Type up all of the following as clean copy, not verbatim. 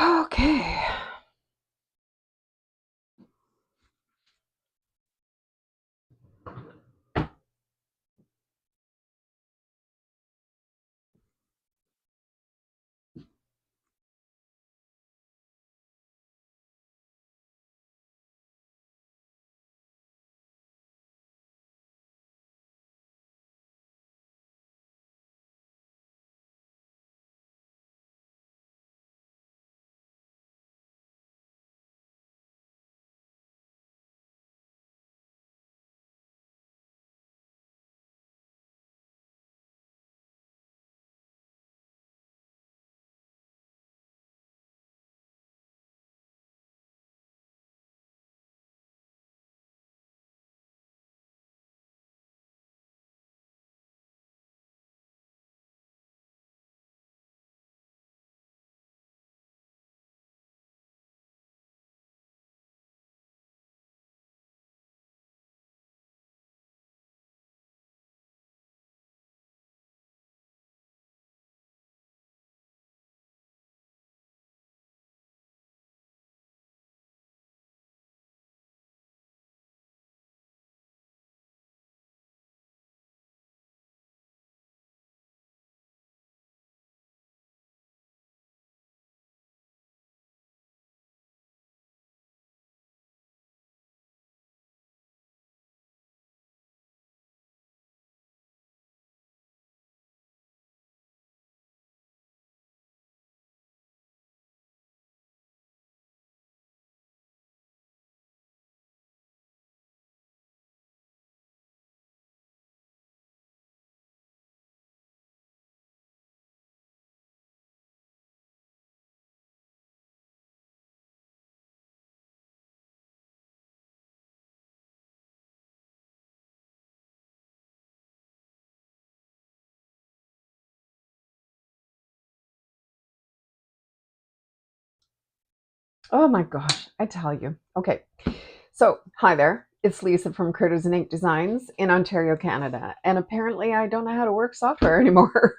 Okay. Oh my gosh, I tell you. Okay, so hi there. It's Lisa from Critters'n Ink Designs in Ontario, Canada. And apparently I don't know how to work software anymore.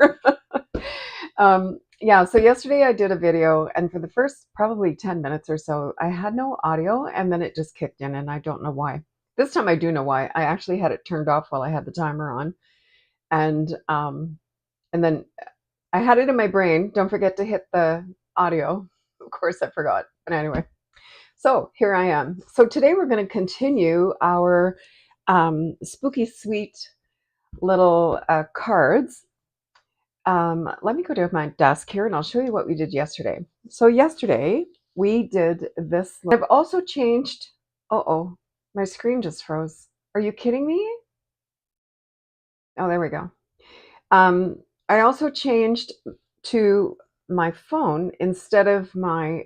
Yeah, so yesterday I did a video, and for the first probably 10 minutes or so, I had no audio, and then it just kicked in, and I don't know why. This time I do know why. I actually had it turned off while I had the timer on. And then I had it in my brain. Don't forget to hit the audio. Of course, I forgot. But anyway, so here I am. So today we're going to continue our spooky sweet little cards. Let me go to my desk here and I'll show you what we did yesterday. So yesterday we did this. I've also changed. Oh, my screen just froze. Are you kidding me? Oh, there we go. I also changed to my phone instead of my.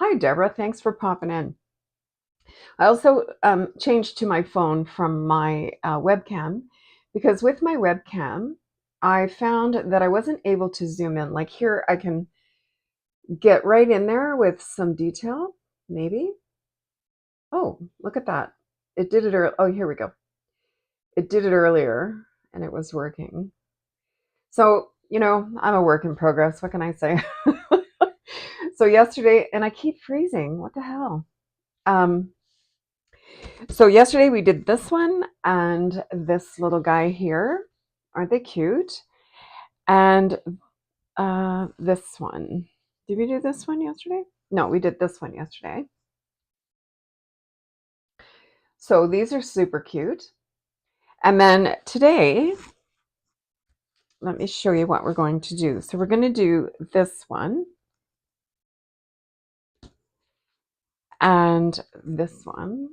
Hi, Deborah. Thanks for popping in. I also changed to my phone from my webcam because with my webcam, I found that I wasn't able to zoom in. Like here, I can get right in there with some detail, maybe. Oh, look at that. It did it. Oh, here we go. It did it earlier and it was working. So, I'm a work in progress. What can I say? So yesterday, and I keep freezing. What the hell? Um, so yesterday we did this one and this little guy here. Aren't they cute? And this one. Did we do this one yesterday? No, we did this one yesterday. So these are super cute. And then today, let me show you what we're going to do. So we're going to do this one and this one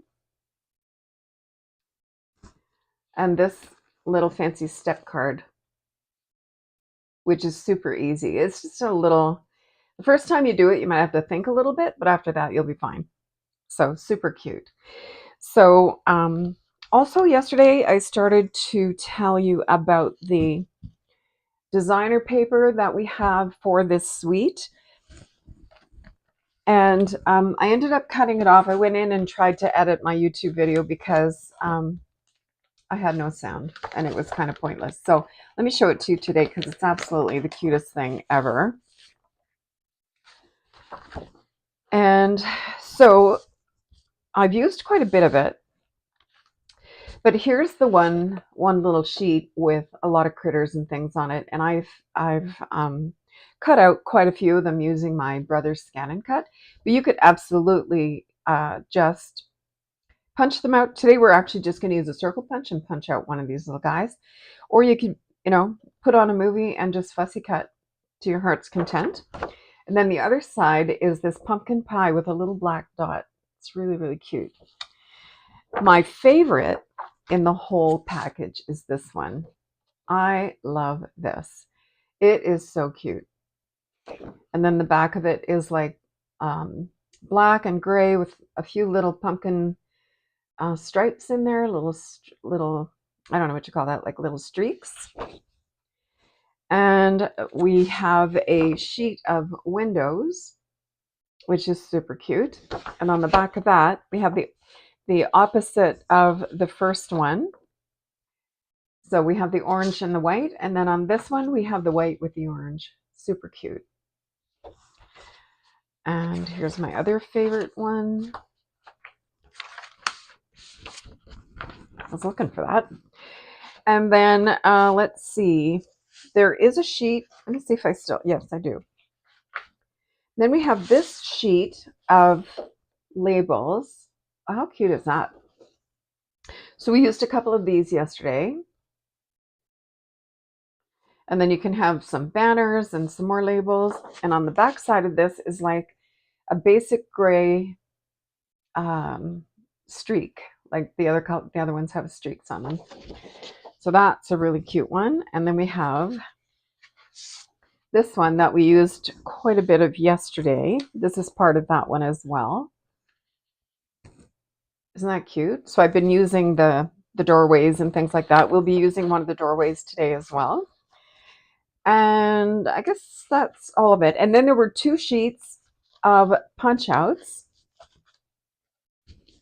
and this little fancy step card, which is super easy. It's just a little, the first time you do it, you might have to think a little bit, but after that, you'll be fine. So super cute. So also yesterday, I started to tell you about the designer paper that we have for this suite. And I ended up cutting it off. I went in and tried to edit my YouTube video because I had no sound and it was kind of pointless. So let me show it to you today because it's absolutely the cutest thing ever. And so I've used quite a bit of it, but here's the one little sheet with a lot of critters and things on it, and I've cut out quite a few of them using my brother's Scan and Cut. But you could absolutely just punch them out. Today we're actually just going to use a circle punch and punch out one of these little guys, or you could, put on a movie and just fussy cut to your heart's content. And then the other side is this pumpkin pie with a little black dot. It's really, really cute. My favorite in the whole package is this one. I love this. It is so cute. And then the back of it is like black and gray with a few little pumpkin stripes in there, little, I don't know what you call that, like little streaks. And we have a sheet of windows, which is super cute. And on the back of that, we have the opposite of the first one. So we have the orange and the white, and then on this one, we have the white with the orange. Super cute. And here's my other favorite one. I was looking for that. And then let's see. There is a sheet. Let me see if I still, yes, I do. Then we have this sheet of labels. Oh, how cute is that? So we used a couple of these yesterday. And then you can have some banners and some more labels. And on the back side of this is like a basic gray streak, like the other ones have streaks on them. So that's a really cute one. And then we have this one that we used quite a bit of yesterday. This is part of that one as well. Isn't that cute? So I've been using the doorways and things like that. We'll be using one of the doorways today as well. And I guess that's all of it. And then there were 2 sheets of punch outs.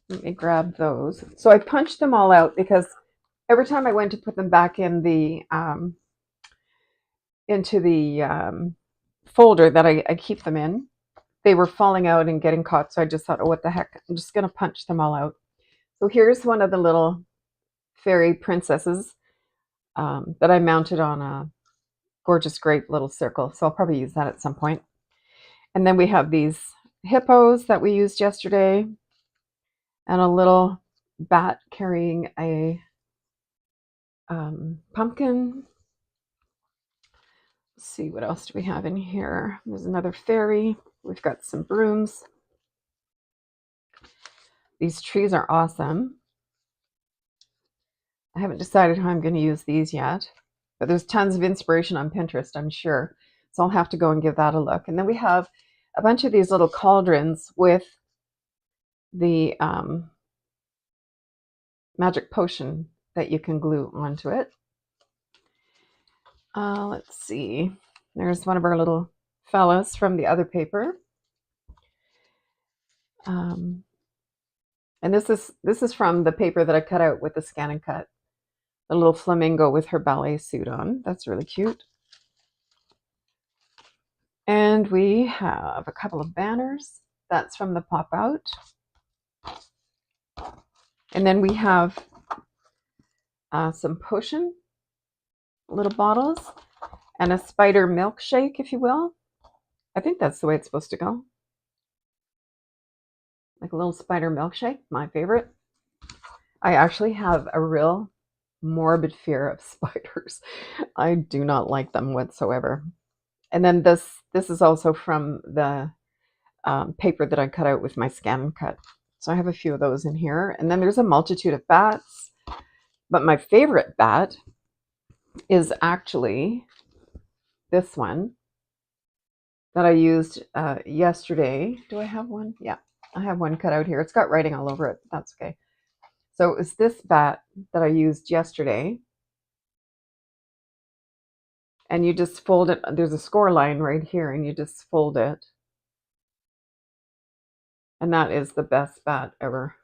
Let me grab those. So I punched them all out because every time I went to put them back in the into the folder that I keep them in, they were falling out and getting caught. So I just thought, oh, what the heck? I'm just going to punch them all out. So here's one of the little fairy princesses that I mounted on a gorgeous, great little circle. So I'll probably use that at some point. And then we have these hippos that we used yesterday and a little bat carrying a pumpkin. Let's see, what else do we have in here? There's another fairy. We've got some brooms. These trees are awesome. I haven't decided how I'm going to use these yet, but there's tons of inspiration on Pinterest, I'm sure. So I'll have to go and give that a look. And then we have a bunch of these little cauldrons with the magic potion that you can glue onto it. Let's see. There's one of our little fellas from the other paper. And this is from the paper that I cut out with the Scan and Cut. The little flamingo with her ballet suit on. That's really cute. And we have a couple of banners. That's from the pop out. And then we have some potion, little bottles, and a spider milkshake, if you will. I think that's the way it's supposed to go. Like a little spider milkshake, my favorite. I actually have a real morbid fear of spiders. I do not like them whatsoever. And then this is also from the paper that I cut out with my Scan and Cut. So I have a few of those in here. And then there's a multitude of bats. But my favorite bat is actually this one that I used yesterday. Do I have one? Yeah, I have one cut out here. It's got writing all over it. That's okay. So it was this bat that I used yesterday. And you just fold it. There's a score line right here, and you just fold it. And that is the best bat ever.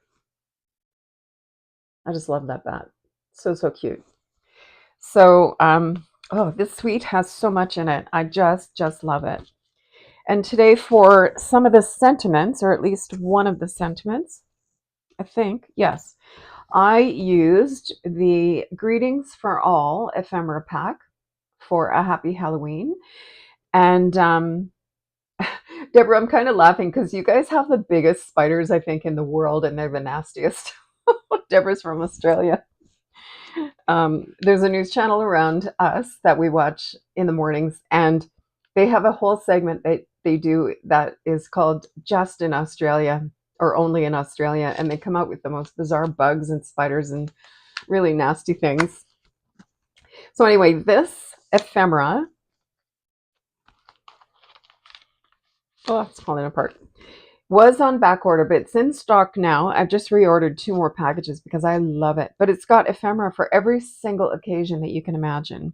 I just love that bat. So, so cute. So, oh, this suite has so much in it. I just love it. And today for some of the sentiments, or at least one of the sentiments, I think, yes, I used the Greetings for All ephemera pack for a happy Halloween. And Deborah, I'm kind of laughing because you guys have the biggest spiders, I think, in the world, and they're the nastiest. Deborah's from Australia. There's a news channel around us that we watch in the mornings, and they have a whole segment that they do that is called Just in Australia or Only in Australia, and they come out with the most bizarre bugs and spiders and really nasty things. So anyway, this ephemera, oh, it's falling apart, was on back order, but it's in stock now. I've just reordered 2 more packages because I love it. But it's got ephemera for every single occasion that you can imagine.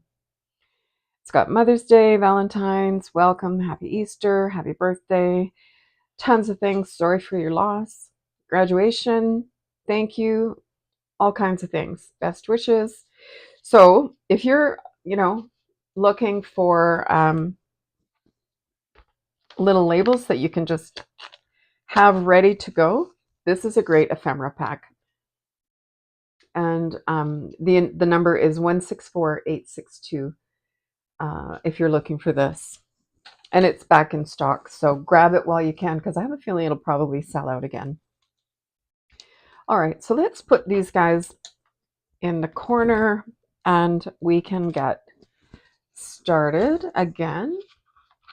It's got Mother's Day, Valentine's, welcome, happy Easter, happy birthday, tons of things, sorry for your loss, graduation, thank you, all kinds of things, best wishes. So if you're, looking for little labels that you can just have ready to go, this is a great ephemera pack. And the number is 164862 if you're looking for this. And it's back in stock, so grab it while you can because I have a feeling it'll probably sell out again. All right, so let's put these guys in the corner and we can get started again.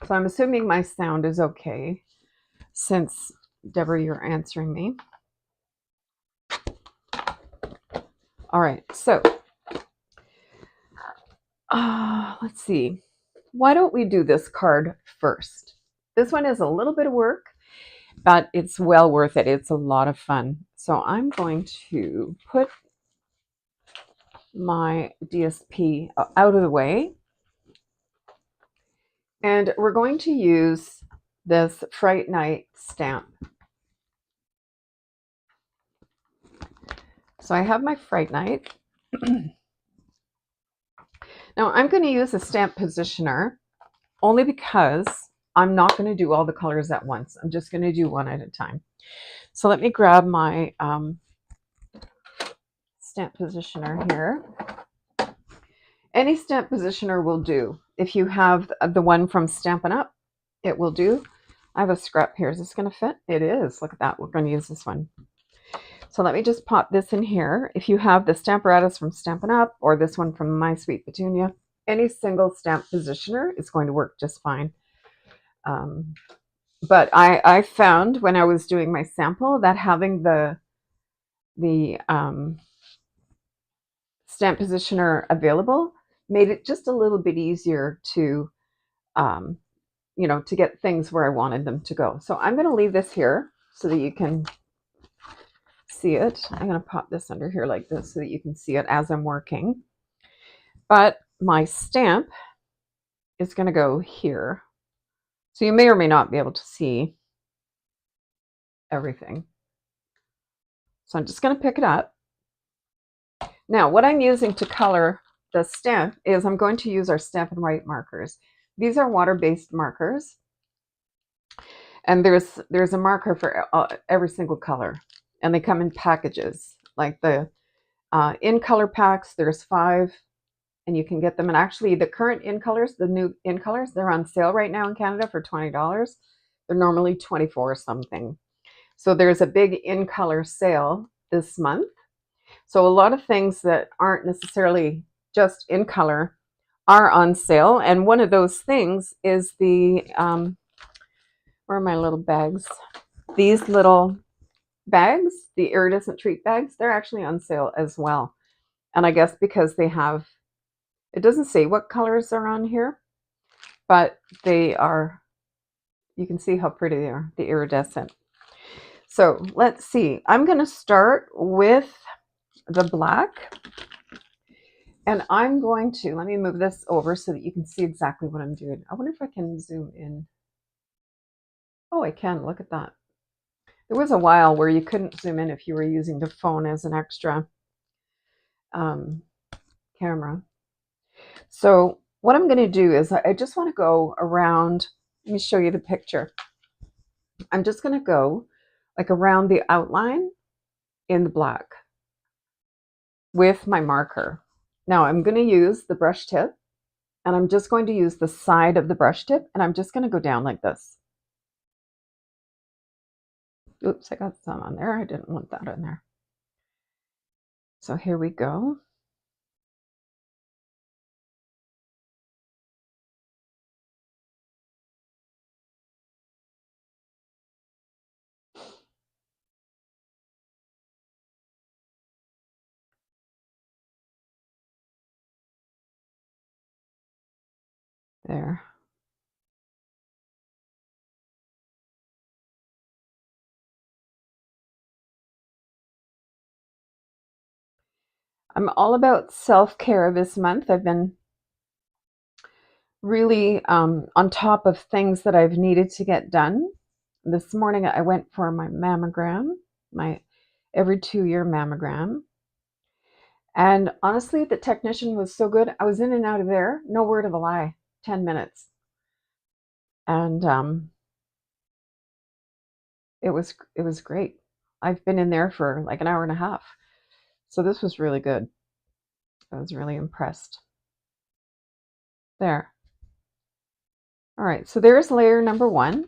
So I'm assuming my sound is okay since, Deborah, you're answering me. All right, so let's see. Why don't we do this card first? This one is a little bit of work, but it's well worth it. It's a lot of fun. So I'm going to put my DSP out of the way. And we're going to use this Fright Night stamp. So I have my Fright Night. Now I'm going to use a stamp positioner only because I'm not going to do all the colors at once. I'm just going to do one at a time. So let me grab my stamp positioner here. Any stamp positioner will do. If you have the one from Stampin' Up, it will do. I have a scrap here. Is this going to fit? It is. Look at that. We're going to use this one. So let me just pop this in here. If you have the Stamparatus from Stampin' Up or this one from My Sweet Petunia, any single stamp positioner is going to work just fine. But I found when I was doing my sample that having the stamp positioner available made it just a little bit easier to, to get things where I wanted them to go. So I'm going to leave this here so that you can see it. I'm going to pop this under here like this so that you can see it as I'm working. But my stamp is going to go here. So you may or may not be able to see everything. So I'm just going to pick it up. Now, what I'm using to color the stamp is I'm going to use our Stampin' Write markers. These are water-based markers. And there's a marker for every single color. And they come in packages. Like the in color packs, there's 5. And you can get them. And actually, the current in colors, the new in colors, they're on sale right now in Canada for $20. They're normally $24 or something. So there's a big in color sale this month. So a lot of things that aren't necessarily just in color are on sale. And one of those things is the, where are my little bags? These little bags, the iridescent treat bags, they're actually on sale as well. And I guess because they have, it doesn't say what colors are on here, but they are, you can see how pretty they are, the iridescent. So let's see. I'm going to start with the black. And I'm going to, let me move this over so that you can see exactly what I'm doing. I wonder if I can zoom in. Oh, I can. Look at that. There was a while where you couldn't zoom in if you were using the phone as an extra camera. So what I'm going to do is I just want to go around Let me show you the picture. I'm just going to go like around the outline in the black with my marker. Now I'm going to use the brush tip, and I'm just going to use the side of the brush tip, and I'm just going to go down like this. Oops, I got some on there. I didn't want that in there. So here we go. There. I'm all about self-care this month. I've been really on top of things that I've needed to get done. This morning I went for my mammogram, my every 2-year mammogram. And honestly, the technician was so good. I was in and out of there, no word of a lie, 10 minutes. And it was great. I've been in there for like an hour and a half. So this was really good. I was really impressed. There. All right, so there's layer number 1.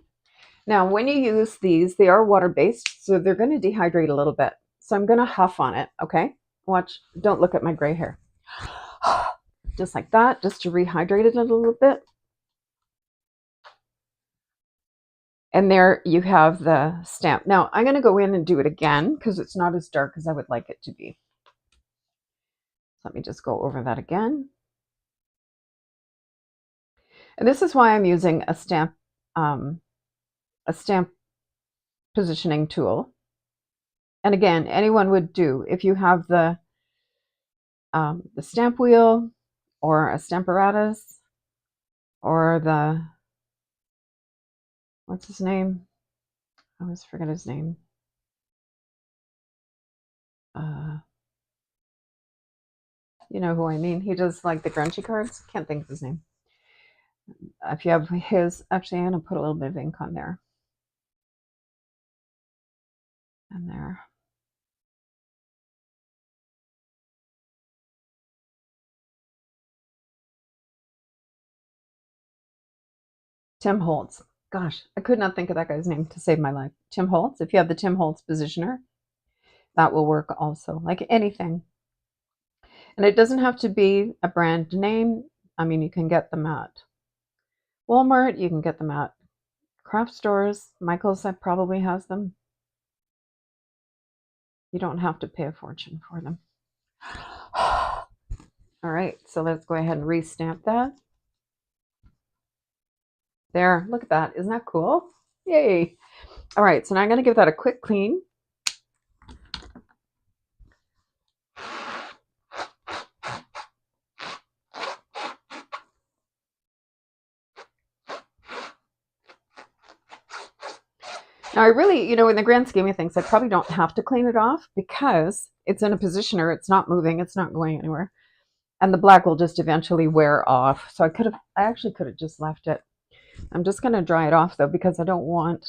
Now, when you use these, they are water-based, so they're going to dehydrate a little bit. So I'm going to huff on it, okay? Watch, don't look at my gray hair. Just like that, just to rehydrate it a little bit. And there you have the stamp. Now, I'm going to go in and do it again because it's not as dark as I would like it to be. Let me just go over that again. And this is why I'm using a stamp positioning tool. And again, anyone would do. If you have the stamp wheel or a Stamparatus or the, what's his name? I always forget his name. You know who I mean. He does like the Grunchy cards. Can't think of his name. If you have his, actually, I'm going to put a little bit of ink on there. And there. Tim Holtz. Gosh, I could not think of that guy's name to save my life. Tim Holtz. If you have the Tim Holtz positioner, that will work also. Like anything. And it doesn't have to be a brand name. I mean, you can get them at Walmart. You can get them at craft stores. Michael's probably has them. You don't have to pay a fortune for them. All right, so let's go ahead and re-stamp that. There, look at that. Isn't that cool? Yay. All right, so now I'm going to give that a quick clean. Now, I really, in the grand scheme of things, I probably don't have to clean it off because it's in a positioner. It's not moving. It's not going anywhere. And the black will just eventually wear off. So I actually could have just left it. I'm just going to dry it off, though, because I don't want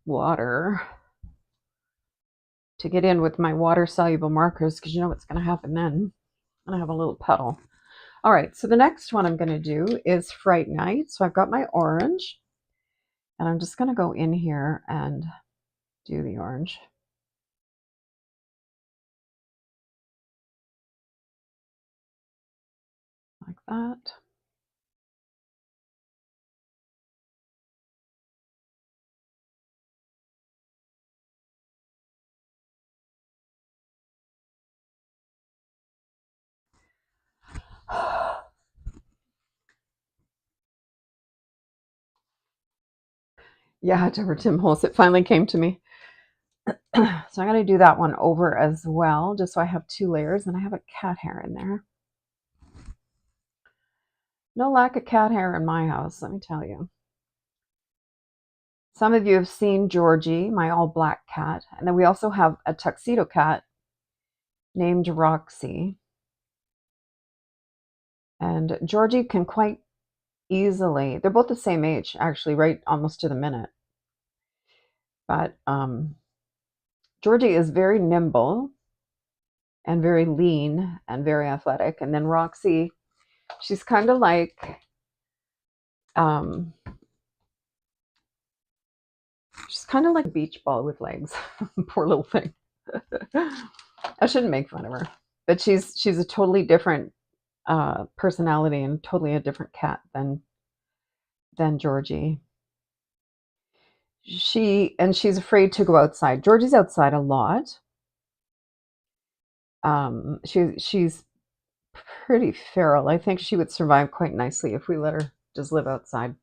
water to get in with my water-soluble markers, because you know what's going to happen then. I'm going to have a little puddle. All right, so the next one I'm going to do is Fright Night. So I've got my orange. And I'm just going to go in here and do the orange. Like that. Yeah, Deborah Tim Holtz. It finally came to me. So I'm going to do that one over as well, just so I have 2 layers, and I have a cat hair in there. No lack of cat hair in my house, let me tell you. Some of you have seen Georgie, my all black cat, and then we also have a tuxedo cat named Roxy. And Georgie can quite easily. They're both the same age, actually, right almost to the minute. But Georgie is very nimble and very lean and very athletic. And then Roxy, she's kind of like, um, she's kind of like a beach ball with legs. Poor little thing. I shouldn't make fun of her, but she's a totally different personality and totally a different cat than Georgie. She's afraid to go outside. Georgie's outside a lot. She's pretty feral. I think she would survive quite nicely if we let her just live outside.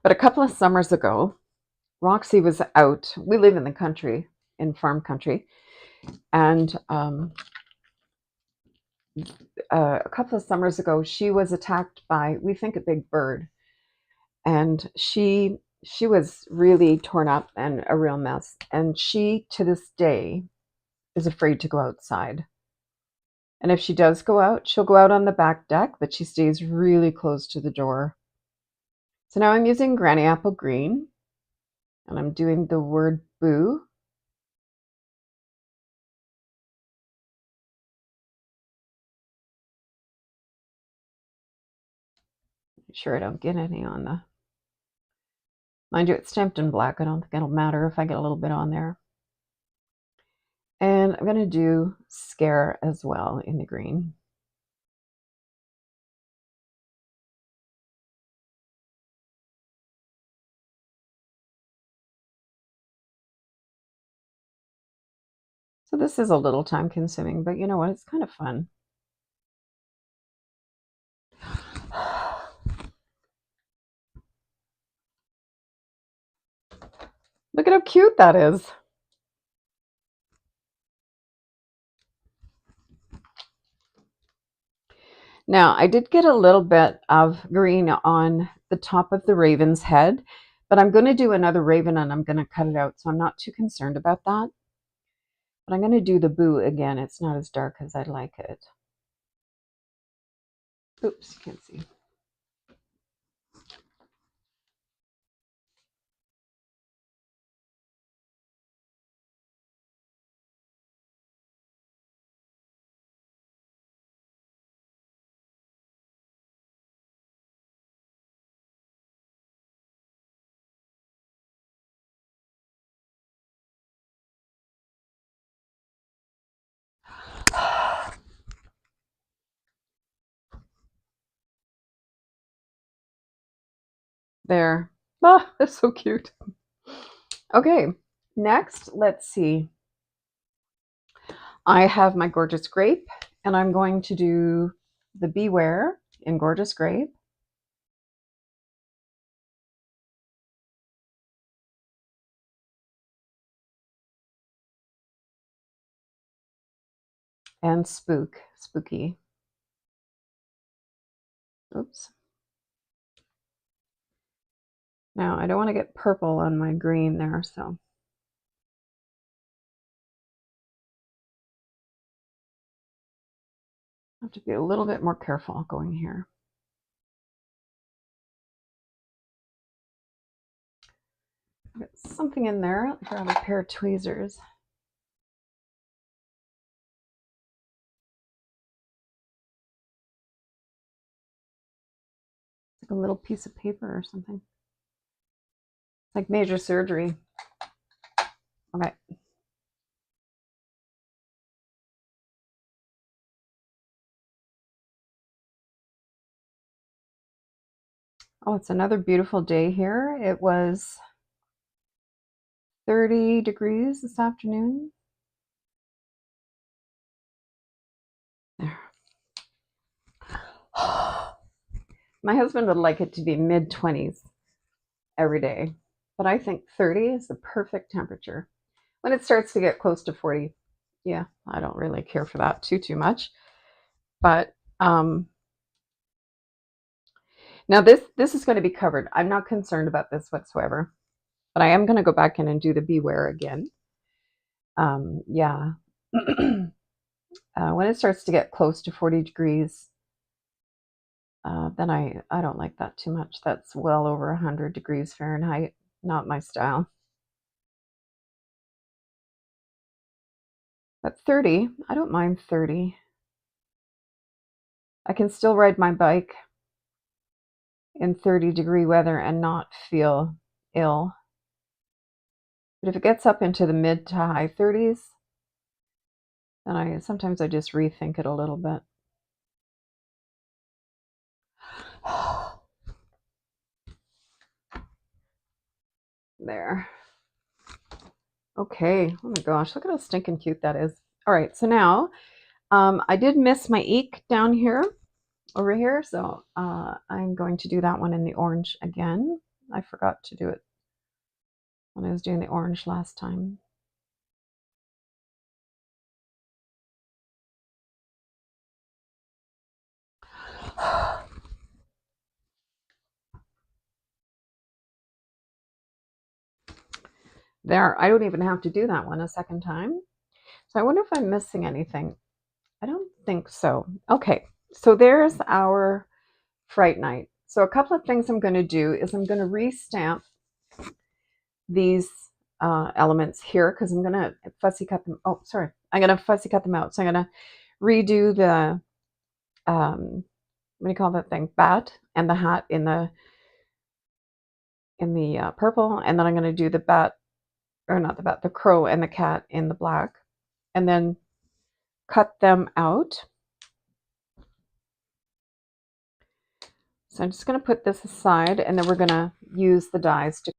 But a couple of summers ago, Roxy was out. We live in the country, in farm country, and a couple of summers ago, she was attacked by, we think, a big bird, and she was really torn up and a real mess. And she, to this day, is afraid to go outside. And if she does go out, she'll go out on the back deck, but she stays really close to the door. So now I'm using Granny Apple Green, and I'm doing the word boo. Make sure I don't get any on the... Mind you, it's stamped in black. I don't think it'll matter if I get a little bit on there. And I'm going to do Scare as well in the green. So this is a little time consuming, but you know what? It's kind of fun. Look at how cute that is. Now, I did get a little bit of green on the top of the raven's head, but I'm going to do another raven and I'm going to cut it out, so I'm not too concerned about that. But I'm going to do the boo again. It's not as dark as I'd like it. Oops, you can't see. There. Oh, that's so cute. Okay, next, let's see. I have my Gorgeous Grape, and I'm going to do the Beware in Gorgeous Grape. And Spooky. Oops. Now, I don't want to get purple on my green there, so. I have to be a little bit more careful going here. I've got something in there. Grab a pair of tweezers. It's like a little piece of paper or something. It's like major surgery. Okay. Oh, it's another beautiful day here. It was 30 degrees this afternoon. There. My husband would like it to be mid-20s every day, but I think 30 is the perfect temperature. When it starts to get close to 40, yeah, I don't really care for that too much. But now this is going to be covered. I'm not concerned about this whatsoever, but I am going to go back in and do the Beware again. Yeah. When it starts to get close to 40 degrees, then I don't like that too much. That's well over 100 degrees Fahrenheit. Not my style. But 30, I don't mind 30. I can still ride my bike in 30-degree weather and not feel ill. But if it gets up into the mid to high 30s, then sometimes I just rethink it a little bit. There. Okay. Oh my gosh, look at how stinking cute that is. All right, so now I did miss my eek down here, over here, so I'm going to do that one in the orange again. I forgot to do it when I was doing the orange last time. There, I don't even have to do that one a second time. So I wonder if I'm missing anything. I don't think so. Okay, so there's our Fright Night. So a couple of things I'm going to do is I'm going to restamp these elements here because I'm going to fussy cut them. Oh, sorry. I'm going to fussy cut them out. So I'm going to redo the, what do you call that thing? Bat and the hat in the purple. And then I'm going to do the bat, or not the bat, the crow and the cat in the black. And then cut them out. So I'm just going to put this aside, and then we're going to use the dies to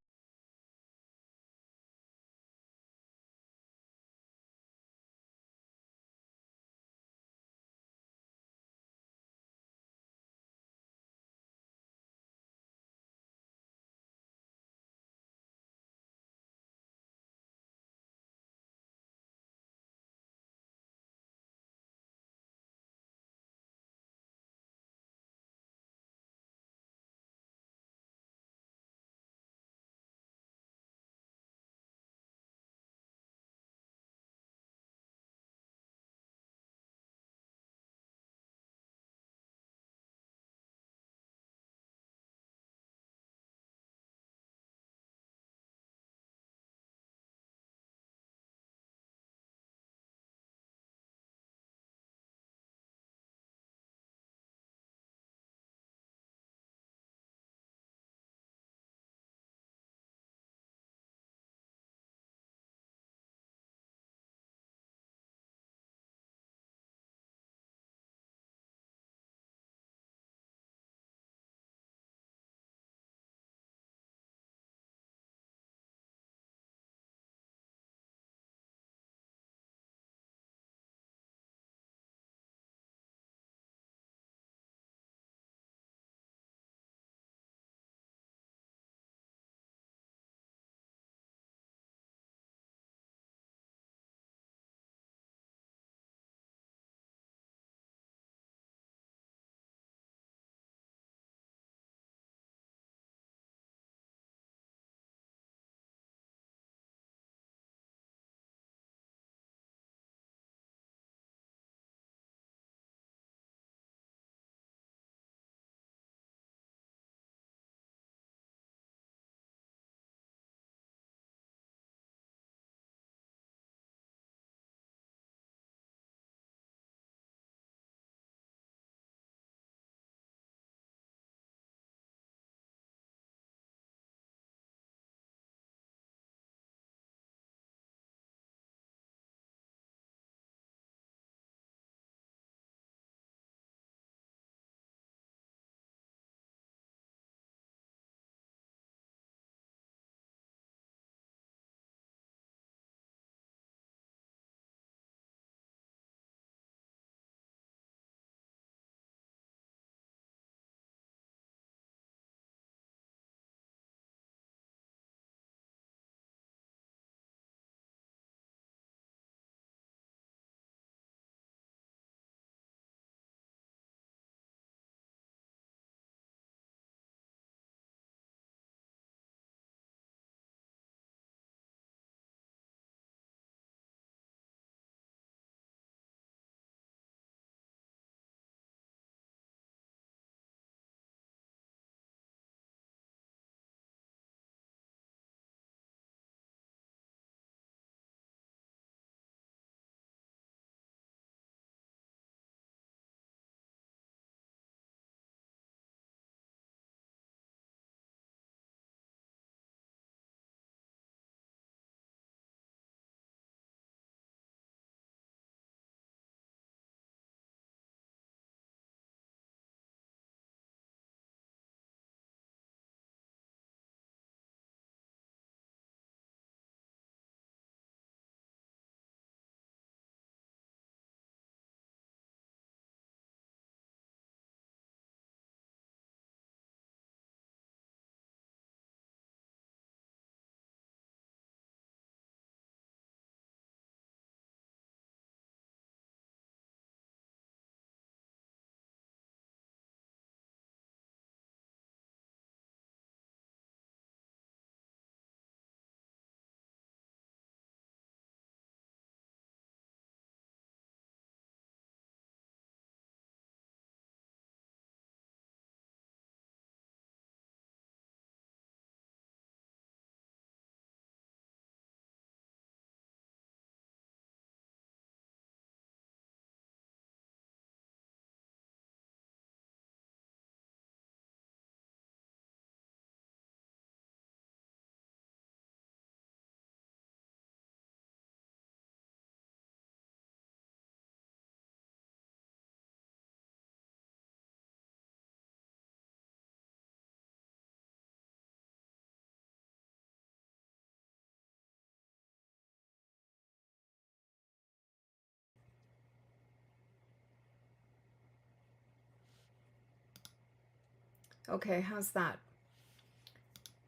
Okay, how's that?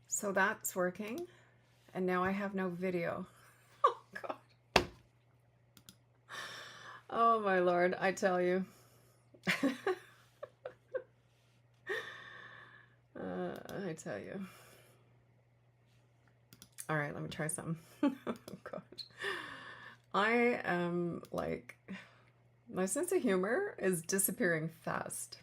So that's working, and now I have no video. Oh God. Oh my Lord, I tell you. I tell you. All right, let me try some. Oh God. I am like, my sense of humor is disappearing fast.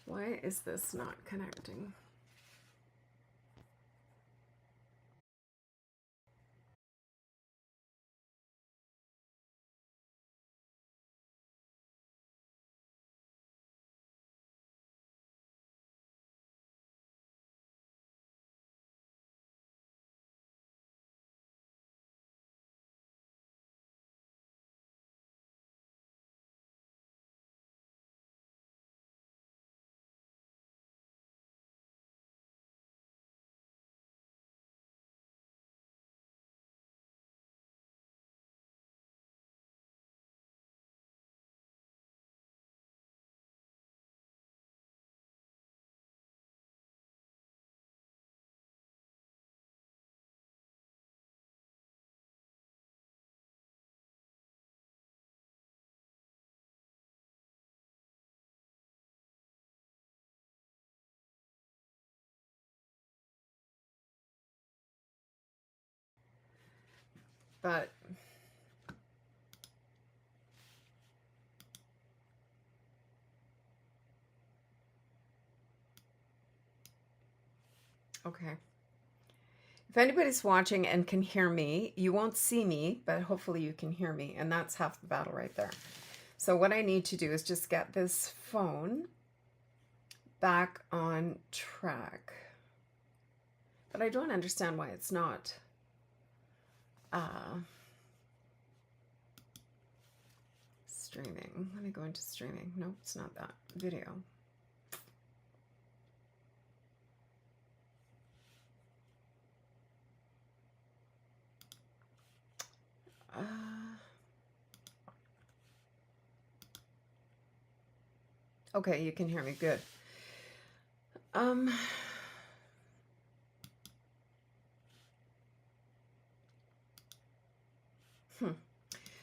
Why is this not connecting? But okay. If anybody's watching and can hear me, you won't see me, but hopefully you can hear me, and that's half the battle right there. So what I need to do is just get this phone back on track. But I don't understand why it's not streaming. Let me go into streaming. Nope, it's not that. Video. Okay, you can hear me. Good.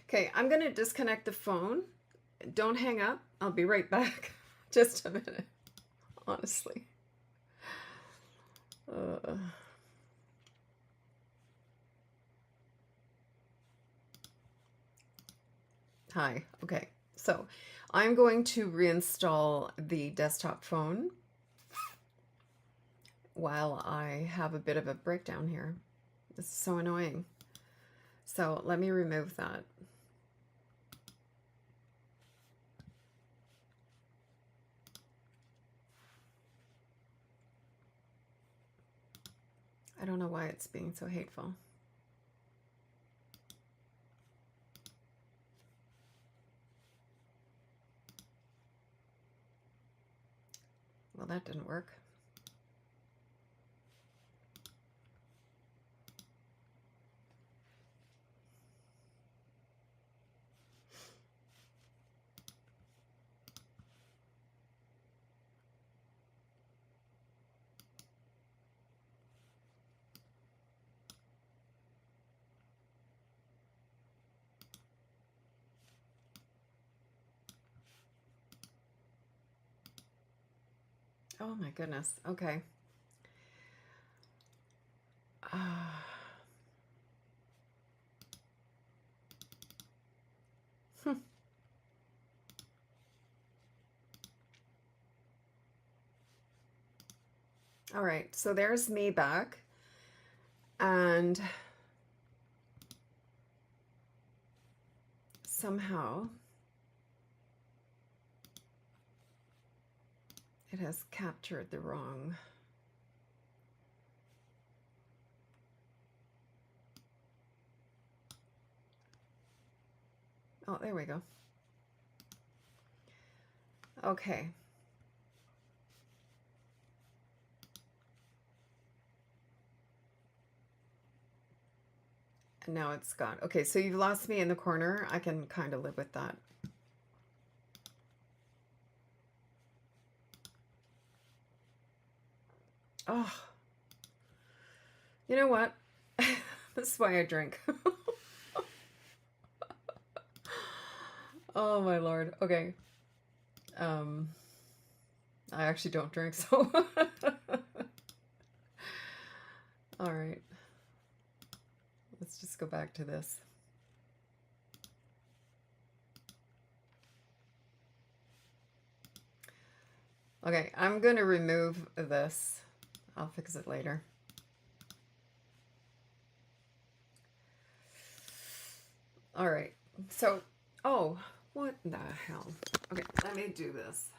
Okay, I'm going to disconnect the phone. Don't hang up. I'll be right back. Just a minute. Honestly. Hi. Okay. So I'm going to reinstall the desktop phone while I have a bit of a breakdown here. This is so annoying. So let me remove that. I don't know why it's being so hateful. Well, that didn't work. Oh my goodness. Okay. All right, so there's me back, and somehow it has captured the wrong. Oh, there we go. Okay. And now it's gone. Okay, so you've lost me in the corner. I can kind of live with that. Oh, you know what? This is why I drink. Oh my Lord. Okay. I actually don't drink, so. All right. Let's just go back to this. Okay, I'm going to remove this. I'll fix it later. All right. So, oh, what the hell? Okay, let me do this.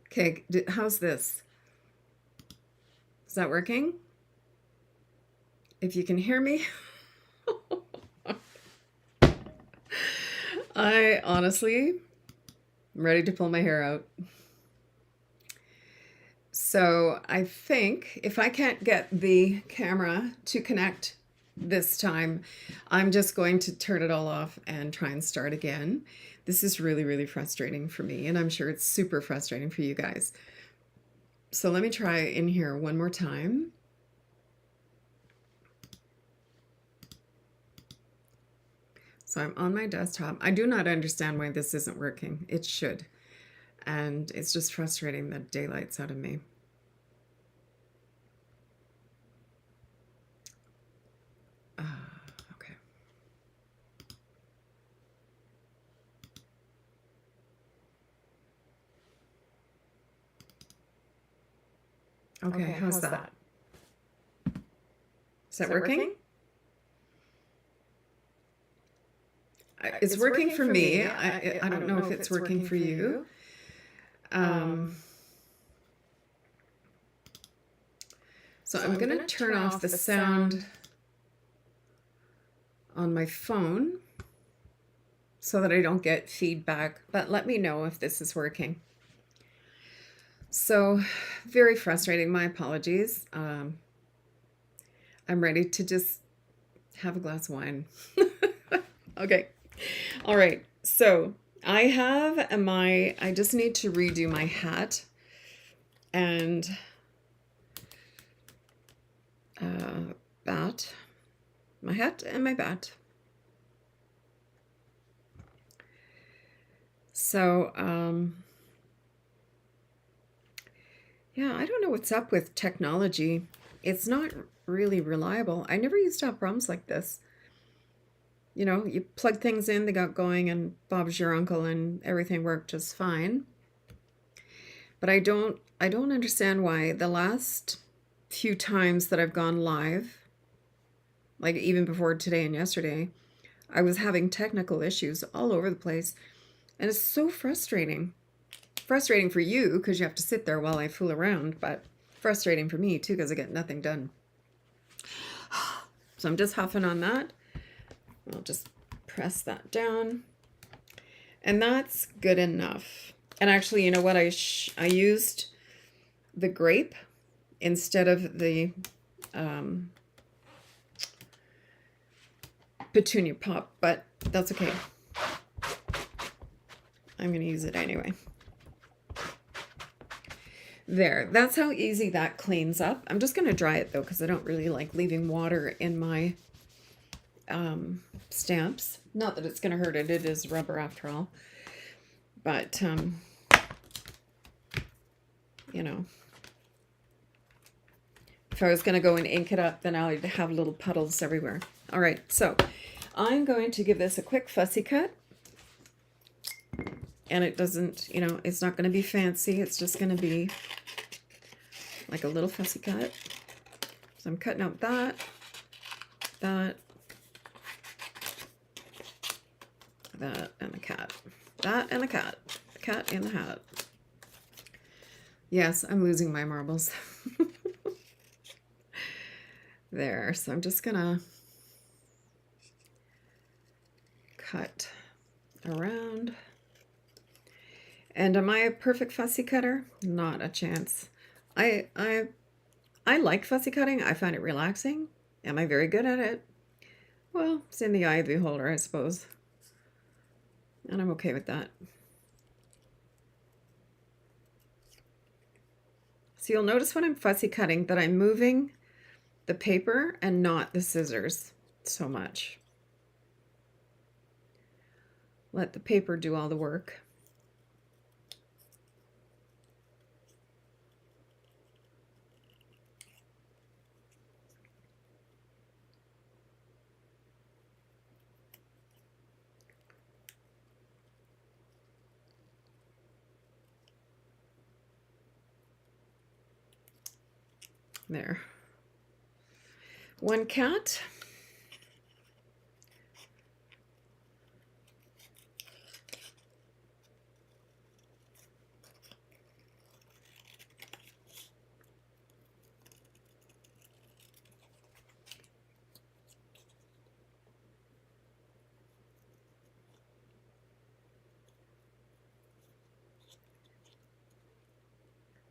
Okay, how's this? Is that working? If you can hear me. I honestly am ready to pull my hair out. So I think if I can't get the camera to connect this time, I'm just going to turn it all off and try and start again. This is really, really frustrating for me, and I'm sure it's super frustrating for you guys. So let me try in here one more time. So I'm on my desktop. I do not understand why this isn't working. It should. And it's just frustrating the daylights out of me. Okay. Okay, how's that? Is that working? It's working for me. I don't know if it's working for you. So I'm going to turn off the sound on my phone so that I don't get feedback, but let me know if this is working. So very frustrating. My apologies. I'm ready to just have a glass of wine. Okay. All right. So I have I just need to redo my hat and bat. My hat and my bat. So, yeah, I don't know what's up with technology. It's not really reliable. I never used to have problems like this. You know, you plug things in, they got going, and Bob's your uncle, and everything worked just fine. But I don't understand why the last few times that I've gone live, like even before today and yesterday, I was having technical issues all over the place. And it's so frustrating. Frustrating for you because you have to sit there while I fool around, but frustrating for me too because I get nothing done. So I'm just huffing on that. I'll just press that down. And that's good enough. And actually, you know what? I used the grape instead of the petunia pop, but that's okay. I'm going to use it anyway. There, that's how easy that cleans up. I'm just going to dry it though, because I don't really like leaving water in my stamps. Not that it's going to hurt it. It is rubber after all. But, you know, if I was going to go and ink it up, then I'd have little puddles everywhere. All right, so I'm going to give this a quick fussy cut. And it doesn't, you know, it's not going to be fancy. It's just going to be like a little fussy cut. So I'm cutting out that, that, and the cat. That and the cat. The cat and the hat. Yes, I'm losing my marbles. There, so I'm just going to cut around. And am I a perfect fussy cutter? Not a chance. I like fussy cutting. I find it relaxing. Am I very good at it? Well, it's in the eye of the beholder, I suppose. And I'm okay with that. So you'll notice when I'm fussy cutting that I'm moving the paper and not the scissors so much. Let the paper do all the work. There. One cat.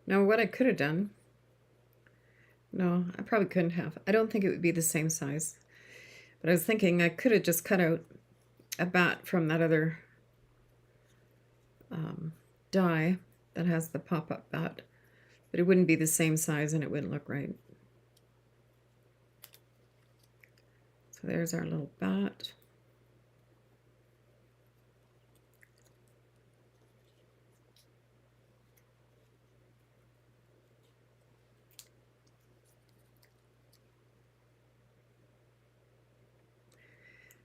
Now what I could have done, no, I probably couldn't have. I don't think it would be the same size. But I was thinking I could have just cut out a bat from that other die that has the pop-up bat. but it wouldn't be the same size and it wouldn't look right. So there's our little bat.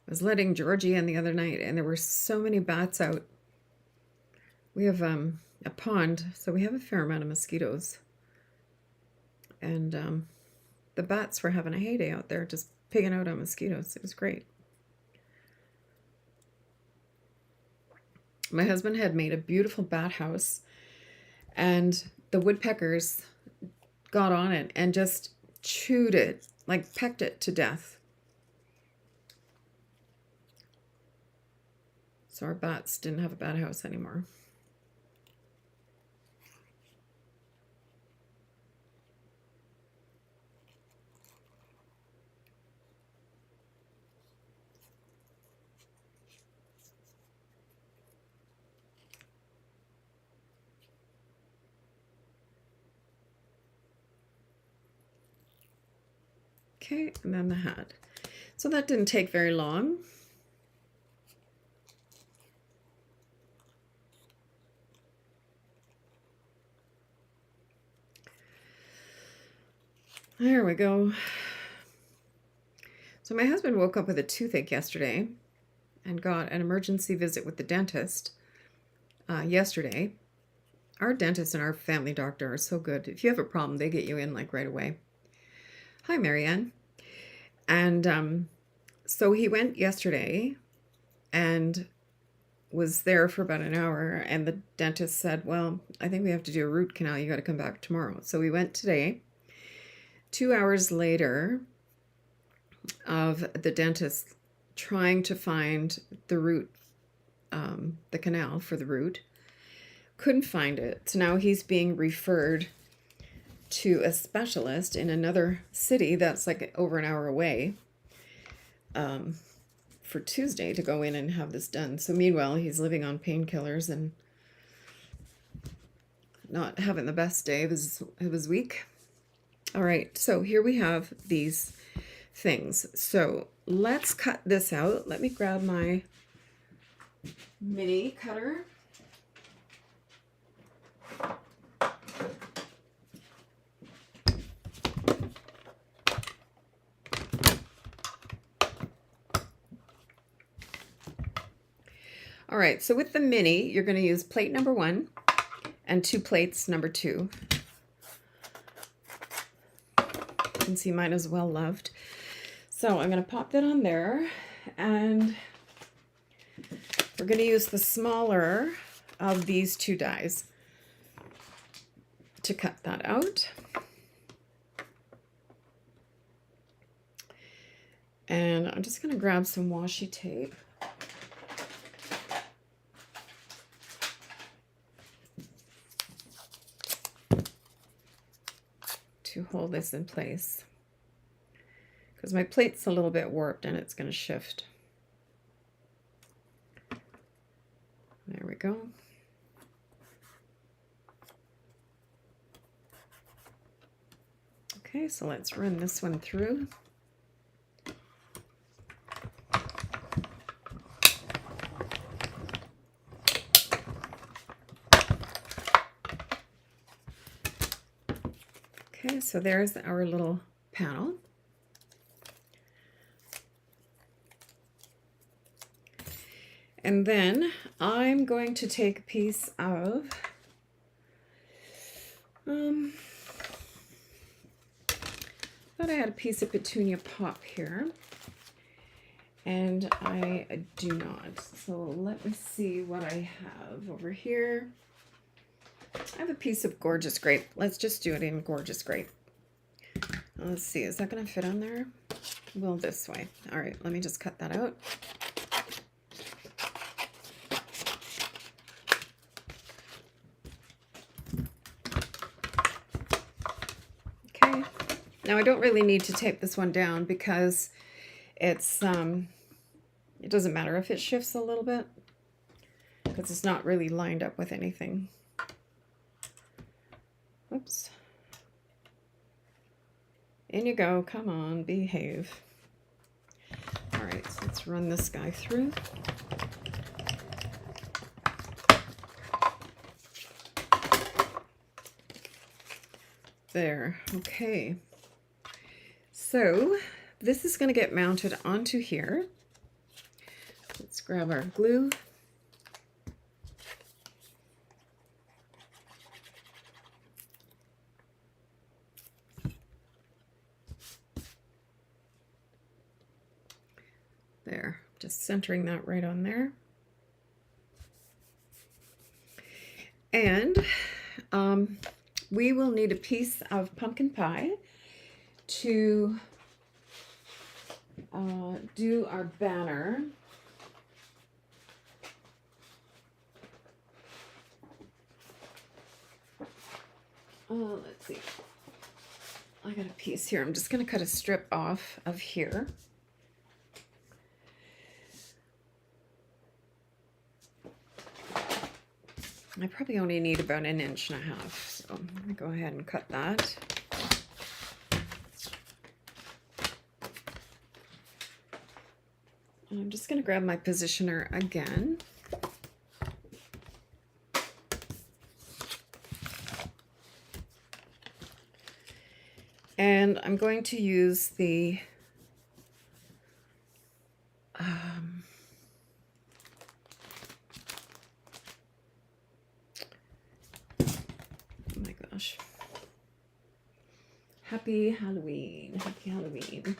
I was letting Georgie in the other night and there were so many bats out. We have a pond, so we have a fair amount of mosquitoes. And the bats were having a heyday out there, just pigging out on mosquitoes. It was great. My husband had made a beautiful bat house, and the woodpeckers got on it and just chewed it, like pecked it to death. So our bats didn't have a bat house anymore. Okay, and then the hat. So that didn't take very long. There we go. So my husband woke up with a toothache yesterday and got an emergency visit with the dentist yesterday. Our dentist and our family doctor are so good. If you have a problem, they get you in like right away. Hi, Marianne. And so he went yesterday and was there for about an hour, and the dentist said, well, I think we have to do a root canal. You got to come back tomorrow. So we went today. 2 hours later of the dentist trying to find the root, the canal for the root, couldn't find it. So now he's being referred to a specialist in another city that's like over an hour away for Tuesday to go in and have this done. So meanwhile, he's living on painkillers and not having the best day of his week. All right, so here we have these things. So let's cut this out. Let me grab my mini cutter. All right, so with the mini, you're going to use plate number 1 and 2 plates number 2. You can see mine is well loved. So I'm going to pop that on there, and we're going to use the smaller of these 2 dies to cut that out. And I'm just going to grab some washi tape. To hold this in place, because my plate's a little bit warped and it's going to shift. There we go. Okay, so let's run this one through. Okay, so there's our little panel. And then I'm going to take a piece of thought I had a piece of petunia pop here, and I do not. So let me see what I have over here. I have a piece of gorgeous grape. Let's just do it in gorgeous grape. Let's see, is that going to fit on there? Well, this way. All right, let me just cut that out. Okay, now I don't really need to tape this one down because it's, it doesn't matter if it shifts a little bit because it's not really lined up with anything. Oops, In you go. Come on, behave. All right, so let's run this guy through. There, okay. So this is going to get mounted onto here. Let's grab our glue. There, just centering that right on there. And we will need a piece of pumpkin pie to do our banner. Let's see. I got a piece here. I'm just going to cut a strip off of here. I probably only need about 1.5 inches, so I'm going to go ahead and cut that. And I'm just going to grab my positioner again. And I'm going to use the oh my gosh. Happy Halloween. Happy Halloween.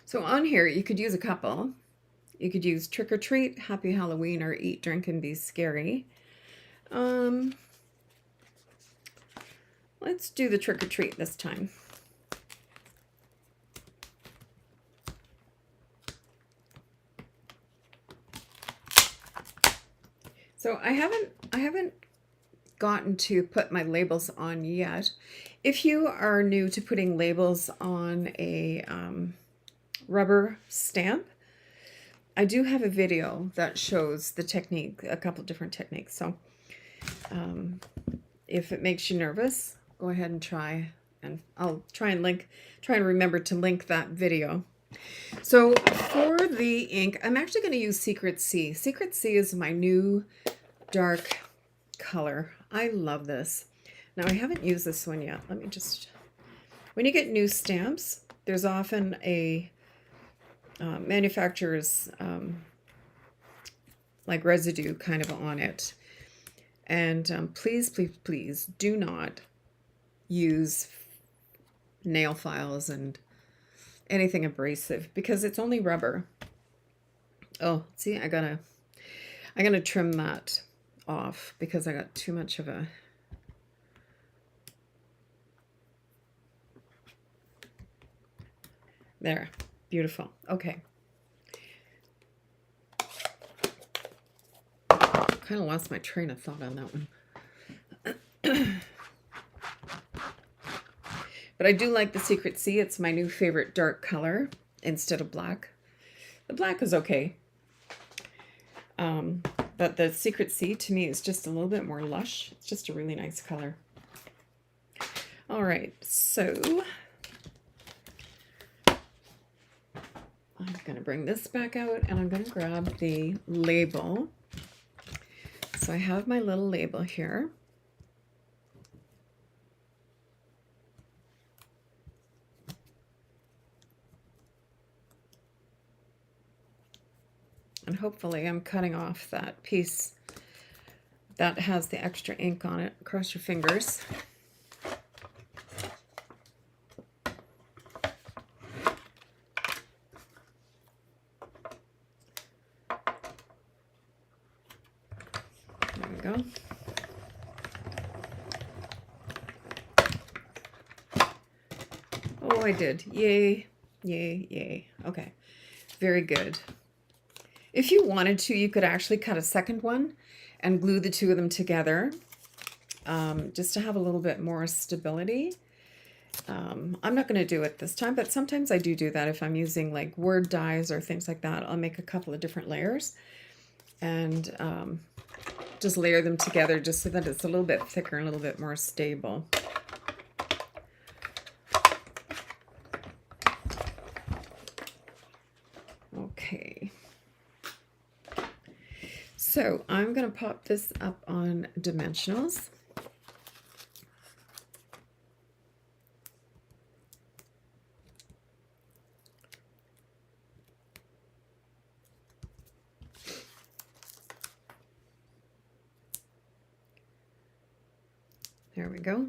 So on here, you could use a couple. You could use Trick or Treat, Happy Halloween, or Eat, Drink, and Be Scary. Let's do the Trick or Treat this time. So I haven't gotten to put my labels on yet. If you are new to putting labels on a rubber stamp, I do have a video that shows the technique, a couple different techniques. So if it makes you nervous, go ahead and try, and I'll try and remember to link that video. So for the ink, I'm actually going to use Secret C. Secret C is my new dark color. I love this. Now I haven't used this one yet. Let me just, when you get new stamps, there's often a manufacturer's like residue kind of on it. And please, please, please do not use nail files and anything abrasive because it's only rubber. Oh, see, I'm gonna trim that off because I got too much of a there. Beautiful. Okay. Kind of lost my train of thought on that one. But I do like the Secret C. It's my new favorite dark color instead of black. The black is okay. But the Secret C to me is just a little bit more lush. It's just a really nice color. All right, so I'm going to bring this back out and I'm going to grab the label. So I have my little label here. And hopefully I'm cutting off that piece that has the extra ink on it. Cross your fingers. There we go. Oh, I did. Yay, yay, yay. Okay, very good. If you wanted to, you could actually cut a second one and glue the two of them together just to have a little bit more stability. I'm not going to do it this time, but sometimes I do that if I'm using like word dies or things like that. I'll make a couple of different layers and just layer them together just so that it's a little bit thicker and a little bit more stable. Okay. So I'm going to pop this up on dimensionals. There we go.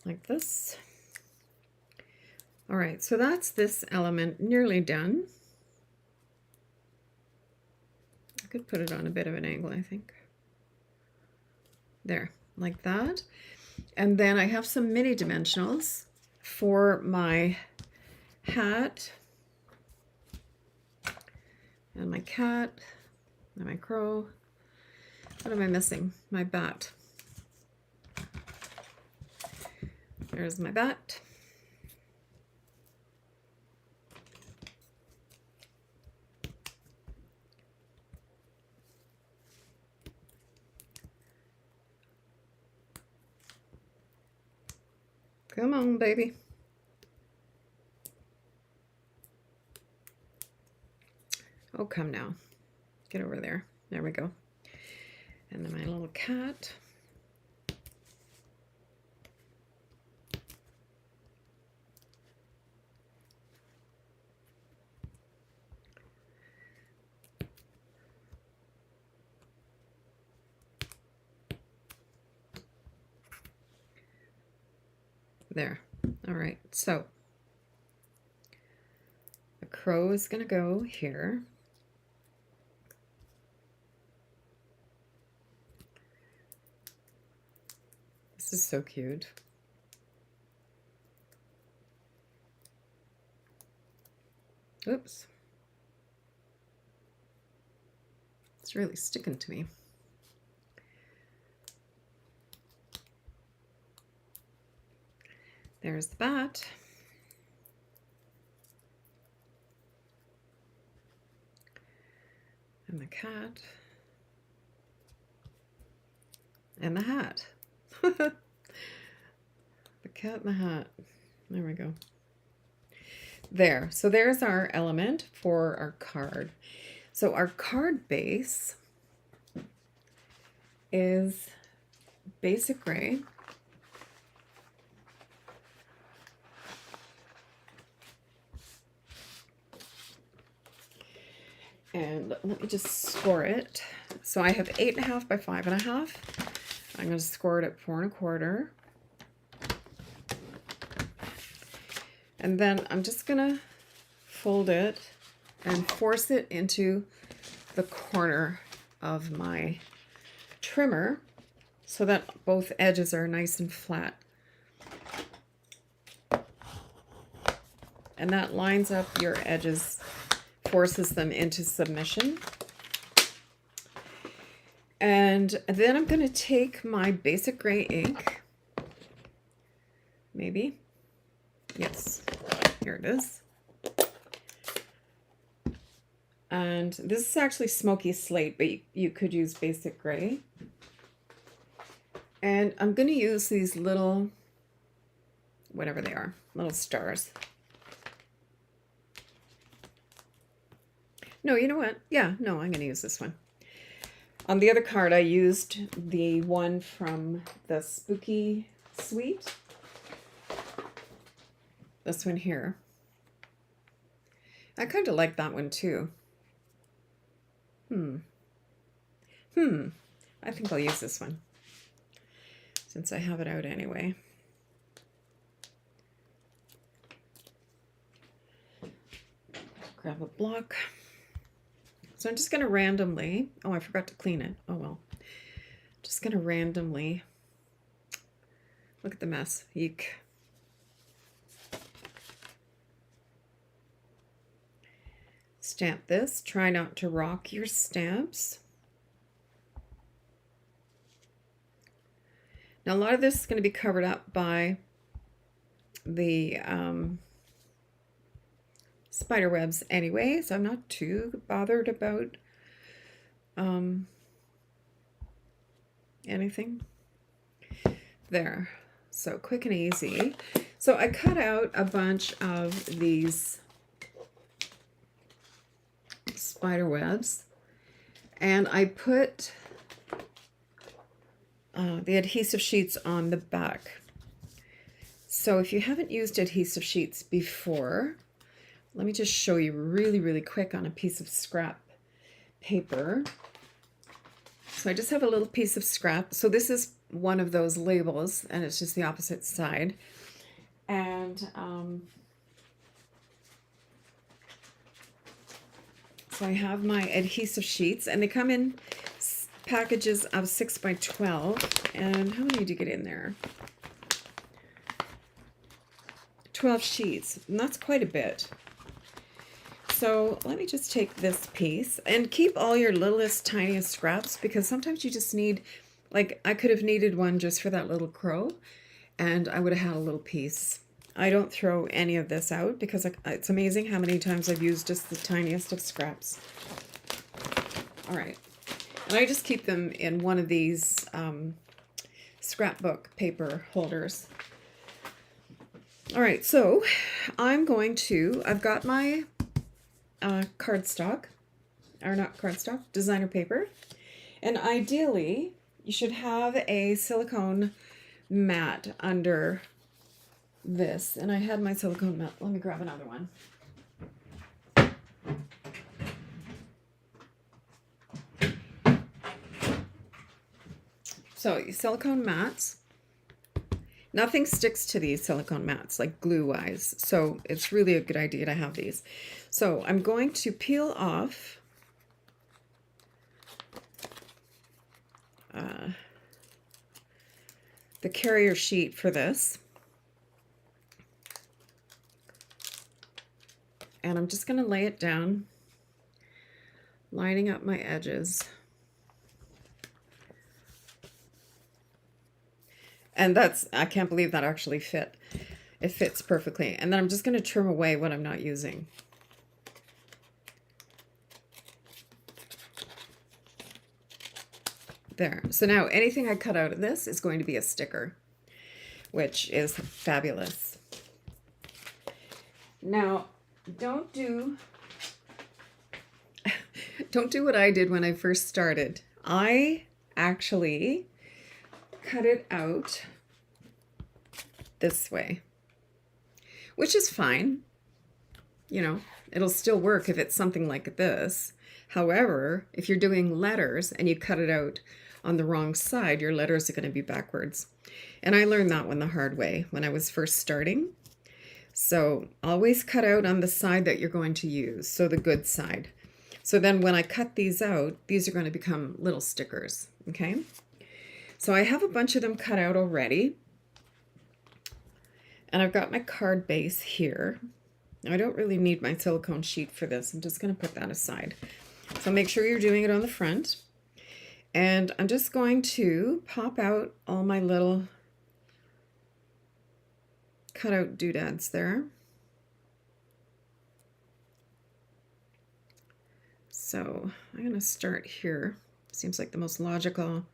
Like this. All right, so that's this element nearly done. I could put it on a bit of an angle, I think. There, like that. And then I have some mini dimensionals for my hat and my cat and my crow. What am I missing? My bat. There's my bat. Come on, baby. Oh, come now. Get over there. There we go. And then my little cat. There. All right. So the crow is going to go here. This is so cute. Oops. It's really sticking to me. There's the bat. And the cat. And the hat. The cat and the hat. There we go. There. So there's our element for our card. So our card base is basic gray. And let me just score it. So I have 8.5 by 5.5. I'm going to score it at 4.25. And then I'm just going to fold it and force it into the corner of my trimmer so that both edges are nice and flat. And that lines up your edges, forces them into submission. And then I'm going to take my basic gray ink, maybe, yes, here it is. And this is actually smoky slate, but you could use basic gray. And I'm going to use these little, whatever they are, little stars. No, you know what? Yeah, no, I'm going to use this one. On the other card, I used the one from the Spooky Suite. This one here. I kind of like that one too. I think I'll use this one since I have it out anyway. Grab a block. So I'm just going to randomly, oh, I forgot to clean it. Oh, well. Just going to randomly, look at the mess. Eek. Stamp this. Try not to rock your stamps. Now, a lot of this is going to be covered up by the spider webs anyway, so I'm not too bothered about anything. There. So quick and easy. So I cut out a bunch of these spider webs and I put the adhesive sheets on the back. So if you haven't used adhesive sheets before, let me just show you really quick on a piece of scrap paper. So I just have a little piece of scrap. So this is one of those labels and it's just the opposite side. And so I have my adhesive sheets and they come in packages of 6 by 12. And how many do you get in there? 12 sheets, and that's quite a bit. So let me just take this piece and keep all your littlest, tiniest scraps because sometimes you just need, like I could have needed one just for that little crow and I would have had a little piece. I don't throw any of this out because it's amazing how many times I've used just the tiniest of scraps. All right, and I just keep them in one of these scrapbook paper holders. All right, so I've got my cardstock, or not cardstock, designer paper. And ideally, you should have a silicone mat under this. And I had my silicone mat. Let me grab another one. So silicone mats. Nothing sticks to these silicone mats, like glue-wise, so it's really a good idea to have these. So I'm going to peel off the carrier sheet for this. And I'm just going to lay it down, lining up my edges. And I can't believe that actually fit. It fits perfectly. And then I'm just going to trim away what I'm not using. There. So now anything I cut out of this is going to be a sticker, which is fabulous. Now, don't do what I did when I first started. I actually cut it out this way, which is fine. You know, it'll still work if it's something like this. However, if you're doing letters and you cut it out on the wrong side, your letters are going to be backwards. And I learned that one the hard way when I was first starting. So always cut out on the side that you're going to use, so the good side. So then when I cut these out, these are going to become little stickers, okay? So I have a bunch of them cut out already. And I've got my card base here. I don't really need my silicone sheet for this. I'm just going to put that aside. So make sure you're doing it on the front. And I'm just going to pop out all my little cutout doodads there. So I'm going to start here. Seems like the most logical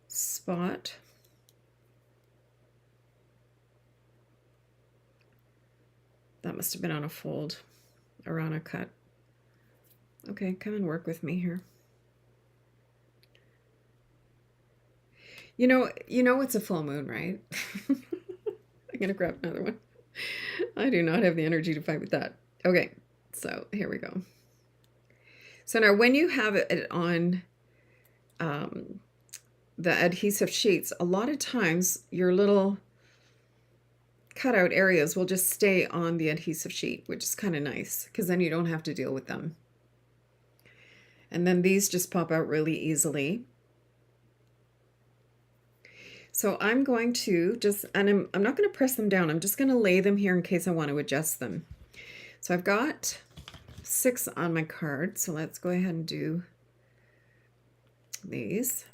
spot. That must have been on a fold or on a cut. Okay, come and work with me here. You know it's a full moon, right? I'm gonna grab another one. I do not have the energy to fight with that. Okay, so here we go. So now when you have it on the adhesive sheets, a lot of times your little cutout areas will just stay on the adhesive sheet, which is kind of nice because then you don't have to deal with them. And then these just pop out really easily. So I'm going to just, and I'm not going to press them down. I'm just going to lay them here in case I want to adjust them. So I've got 6 on my card. So let's go ahead and do these.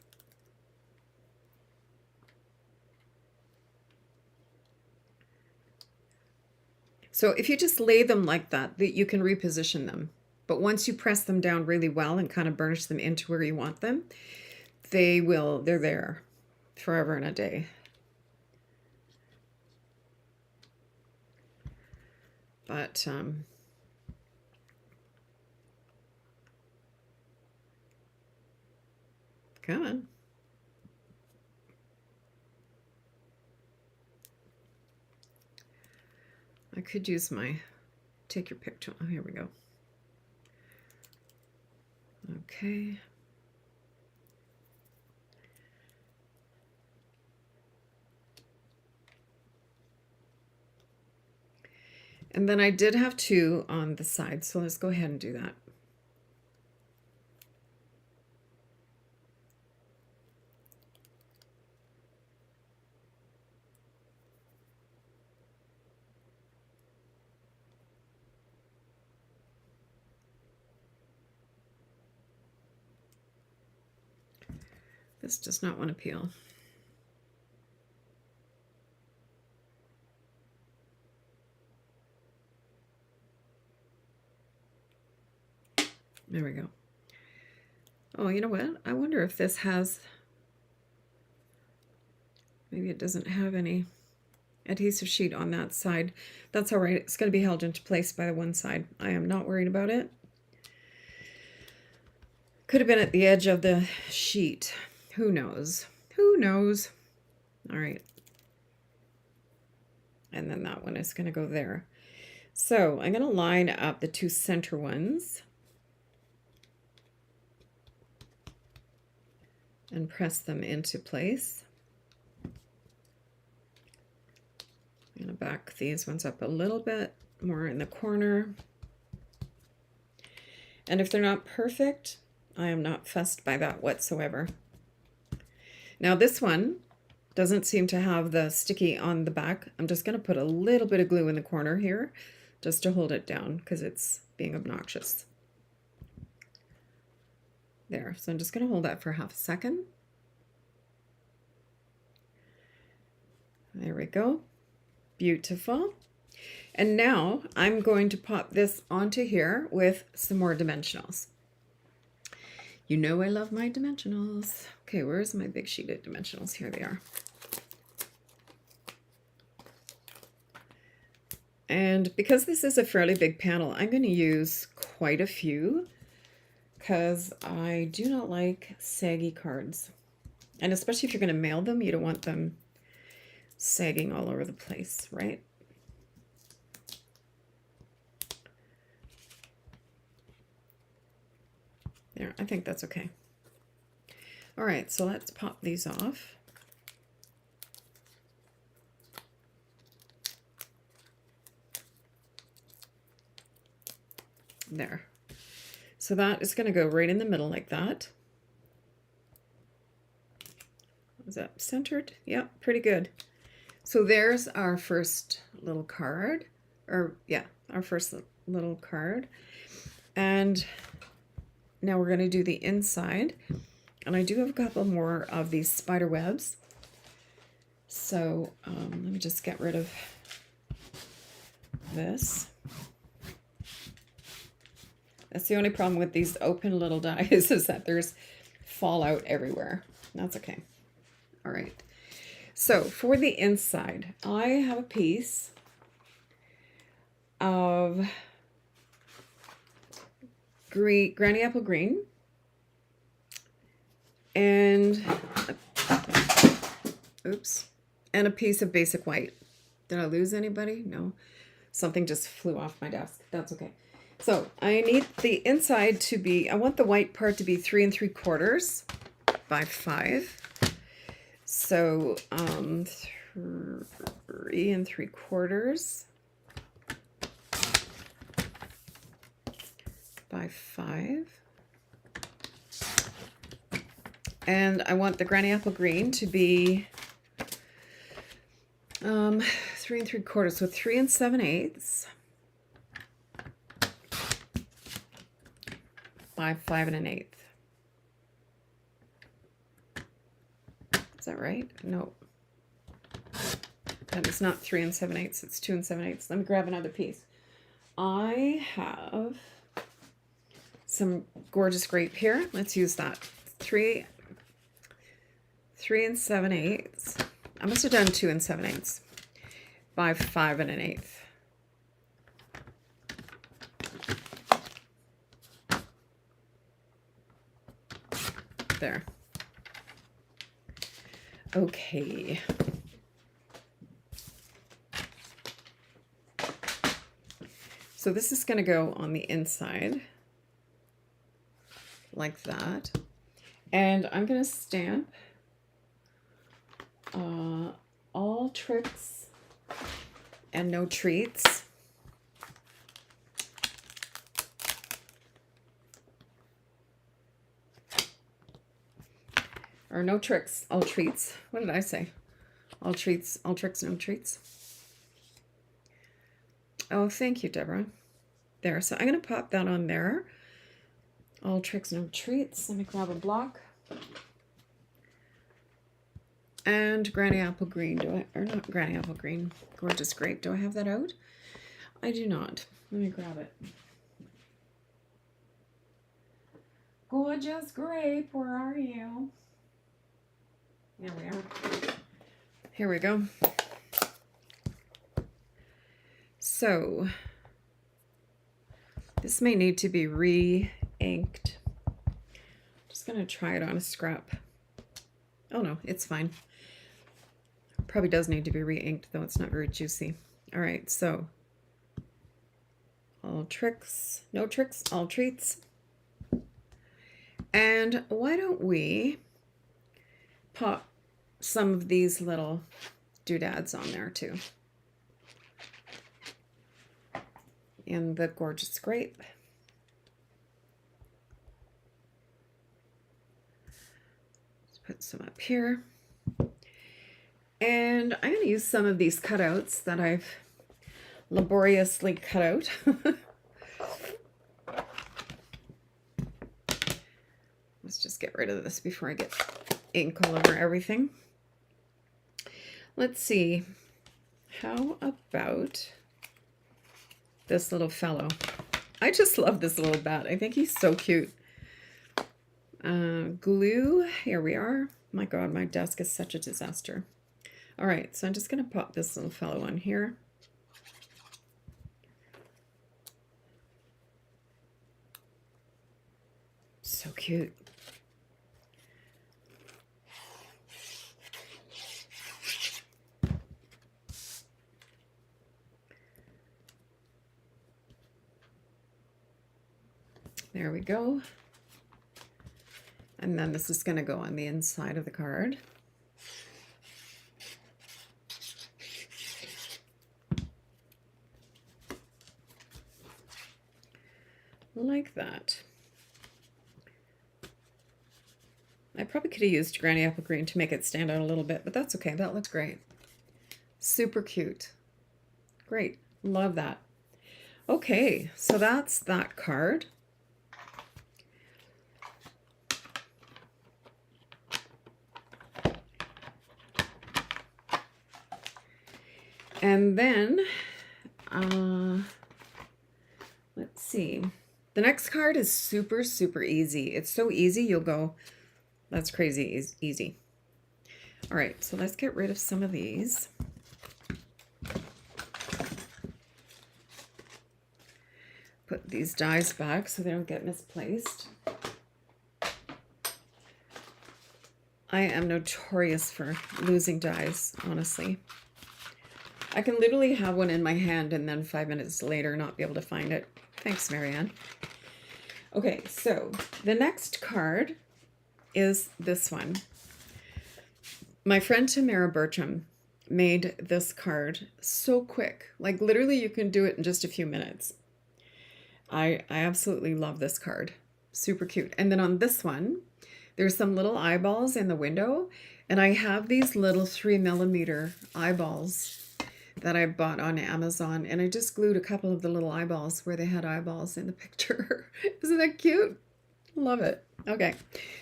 So if you just lay them like that, you can reposition them. But once you press them down really well and kind of burnish them into where you want them, they're there forever and a day. But come on. I could use my take your pick tool. Oh, here we go. Okay. And then I did have 2 on the side, so let's go ahead and do that. This does not want to peel. There we go. Oh, you know what? I wonder if this has, maybe it doesn't have any adhesive sheet on that side. That's all right. It's going to be held into place by the one side. I am not worried about it. Could have been at the edge of the sheet. Who knows? Who knows? All right. And then that one is going to go there. So I'm going to line up the 2 center ones and press them into place. I'm going to back these ones up a little bit more in the corner. And if they're not perfect, I am not fussed by that whatsoever. Now this one doesn't seem to have the sticky on the back. I'm just going to put a little bit of glue in the corner here just to hold it down because it's being obnoxious. There, so I'm just going to hold that for half a second. There we go. Beautiful. And now I'm going to pop this onto here with some more dimensionals. You know I love my dimensionals. Okay, where's my big sheet of dimensionals? Here they are. And because this is a fairly big panel, I'm going to use quite a few because I do not like saggy cards. And especially if you're going to mail them, you don't want them sagging all over the place, right? There, I think that's okay. All right, so let's pop these off. There. So that is going to go right in the middle like that. Is that centered? Yep, pretty good. So there's our first little card, or yeah, our first little card. And now we're going to do the inside. And I do have a couple more of these spider webs. So let me just get rid of this. That's the only problem with these open little dies is that there's fallout everywhere. That's okay. All right. So for the inside, I have a piece of Granny Apple Green and oops, and a piece of Basic White. Did I lose anybody? No. Something just flew off my desk. That's okay. So I need the inside to be, I want the white part to be 3 3/4 by 5. So 3 3/4 by 5. And I want the Granny Apple Green to be 3 3/4, so 3 7/8 by 5 1/8. Is that right? No. That is not 3 7/8, it's 2 7/8. Let me grab another piece. I have some gorgeous grape here. Let's use that. 3 7/8. I must have done 2 7/8 by 5 1/8. There. Okay. So this is going to go on the inside like that. And I'm going to stamp all tricks and no treats. Or no tricks, all treats. What did I say? All treats, all tricks, no treats. Oh, thank you, Deborah. There, so I'm going to pop that on there. All tricks, no treats. Let me grab a block. And Granny Apple Green, do I, or not Granny Apple Green, Gorgeous Grape. Do I have that out? I do not. Let me grab it. Gorgeous Grape, where are you? There we are. Here we go. So, this may need to be re-inked. Just going to try it on a scrap. Oh no, it's fine. Probably does need to be re-inked, though it's not very juicy. All right, so all tricks, no tricks, all treats. And why don't we pop some of these little doodads on there too. In the Gorgeous Grape. Let's put some up here. And I'm going to use some of these cutouts that I've laboriously cut out. Let's just get rid of this before I get ink all over everything. Let's see. How about this little fellow? I just love this little bat. I think he's so cute. Glue. Here we are. My God, my desk is such a disaster. All right, so I'm just going to pop this little fellow on here. So cute. There we go. And then this is going to go on the inside of the card. Like that. I probably could have used Granny Apple Green to make it stand out a little bit, but that's okay. That looks great. Super cute. Great. Love that. Okay, so that's that card. And then, let's see. The next card is super, super easy. It's so easy, you'll go, that's crazy easy. All right, so let's get rid of some of these. Put these dies back so they don't get misplaced. I am notorious for losing dies, honestly. I can literally have one in my hand and then 5 minutes later not be able to find it. Thanks, Marianne. Okay, so the next card is this one. My friend Tamara Bertram made this card so quick. Like literally you can do it in just a few minutes. I absolutely love this card. Super cute. And then on this one, there's some little eyeballs in the window. And I have these little 3mm eyeballs that I bought on Amazon, and I just glued a couple of the little eyeballs where they had eyeballs in the picture. Isn't that cute? Love it. Okay,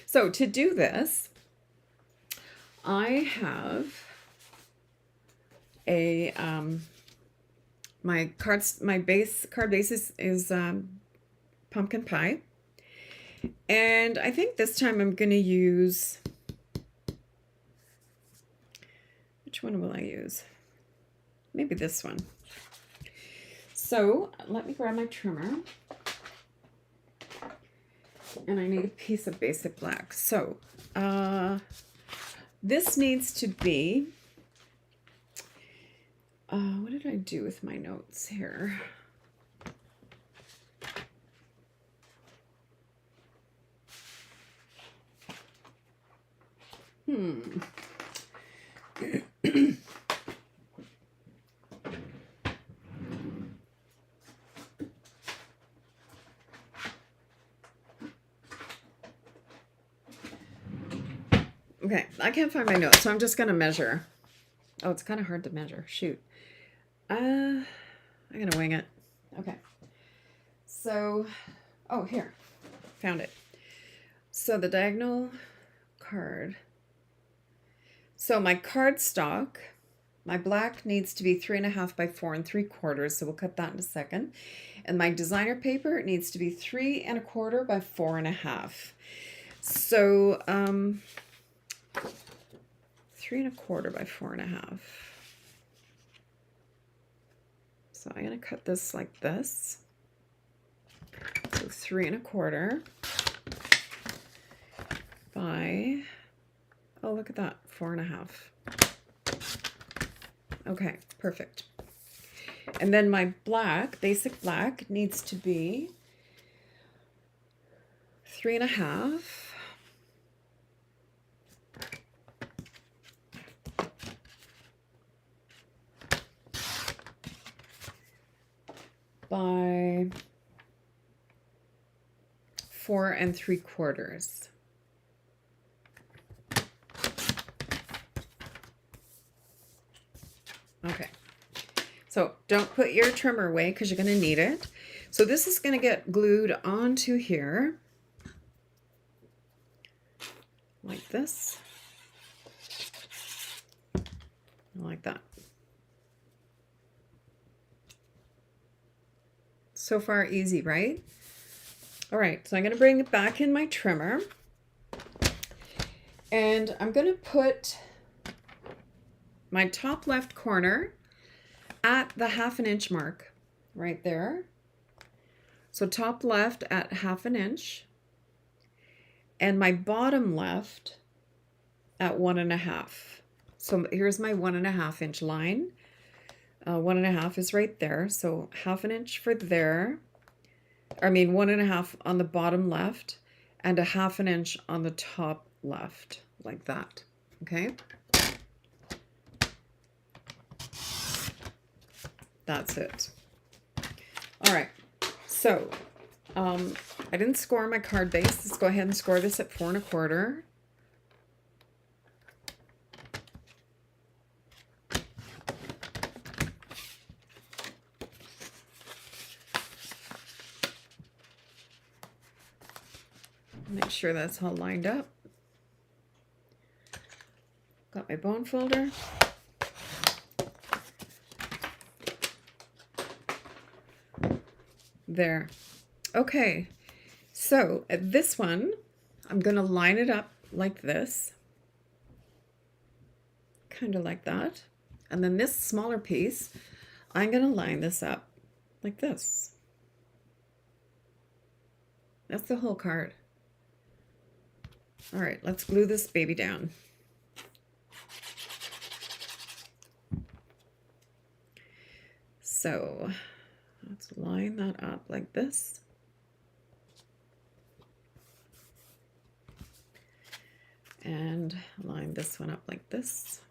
so to do this, I have a my card base is pumpkin pie, and I think this time I'm going to use, which one will I use? Maybe this one. So let me grab my trimmer, and I need a piece of basic black. So this needs to be, what did I do with my notes here? Okay, I can't find my notes, so I'm just going to measure. Oh, it's kind of hard to measure. Shoot. I'm going to wing it. Okay. So, oh, here. Found it. So the diagonal card. So my cardstock, my black needs to be 3.5 by 4 3/4. So we'll cut that in a second. And my designer paper, it needs to be 3 1/4 by 4 1/2. So, 3 1/4 by 4 1/2. So I'm going to cut this like this. So 3 1/4 by, oh, look at that, 4 1/2. Okay, perfect. And then my black, basic black, needs to be 3 1/2 by 4 3/4. Okay, so don't put your trimmer away because you're going to need it. So this is going to get glued onto here like this, like that. So far easy, right? All right, so I'm going to bring it back in my trimmer, and I'm going to put my top left corner at the 1/2 inch mark right there. So top left at 1/2 inch, and my bottom left at 1 1/2. So here's my 1 1/2 inch line. 1 1/2 is right there. So 1/2 inch for there. I mean 1 1/2 on the bottom left, and 1/2 inch on the top left, like that. Okay. That's it. All right. So I didn't score my card base. Let's go ahead and score this at 4 1/4. Make sure that's all lined up. Got my bone folder. There. Okay, so at this one, I'm going to line it up like this, kind of like that. And then this smaller piece, I'm going to line this up like this. That's the whole card. All right, let's glue this baby down. So let's line that up like this. And line this one up like this.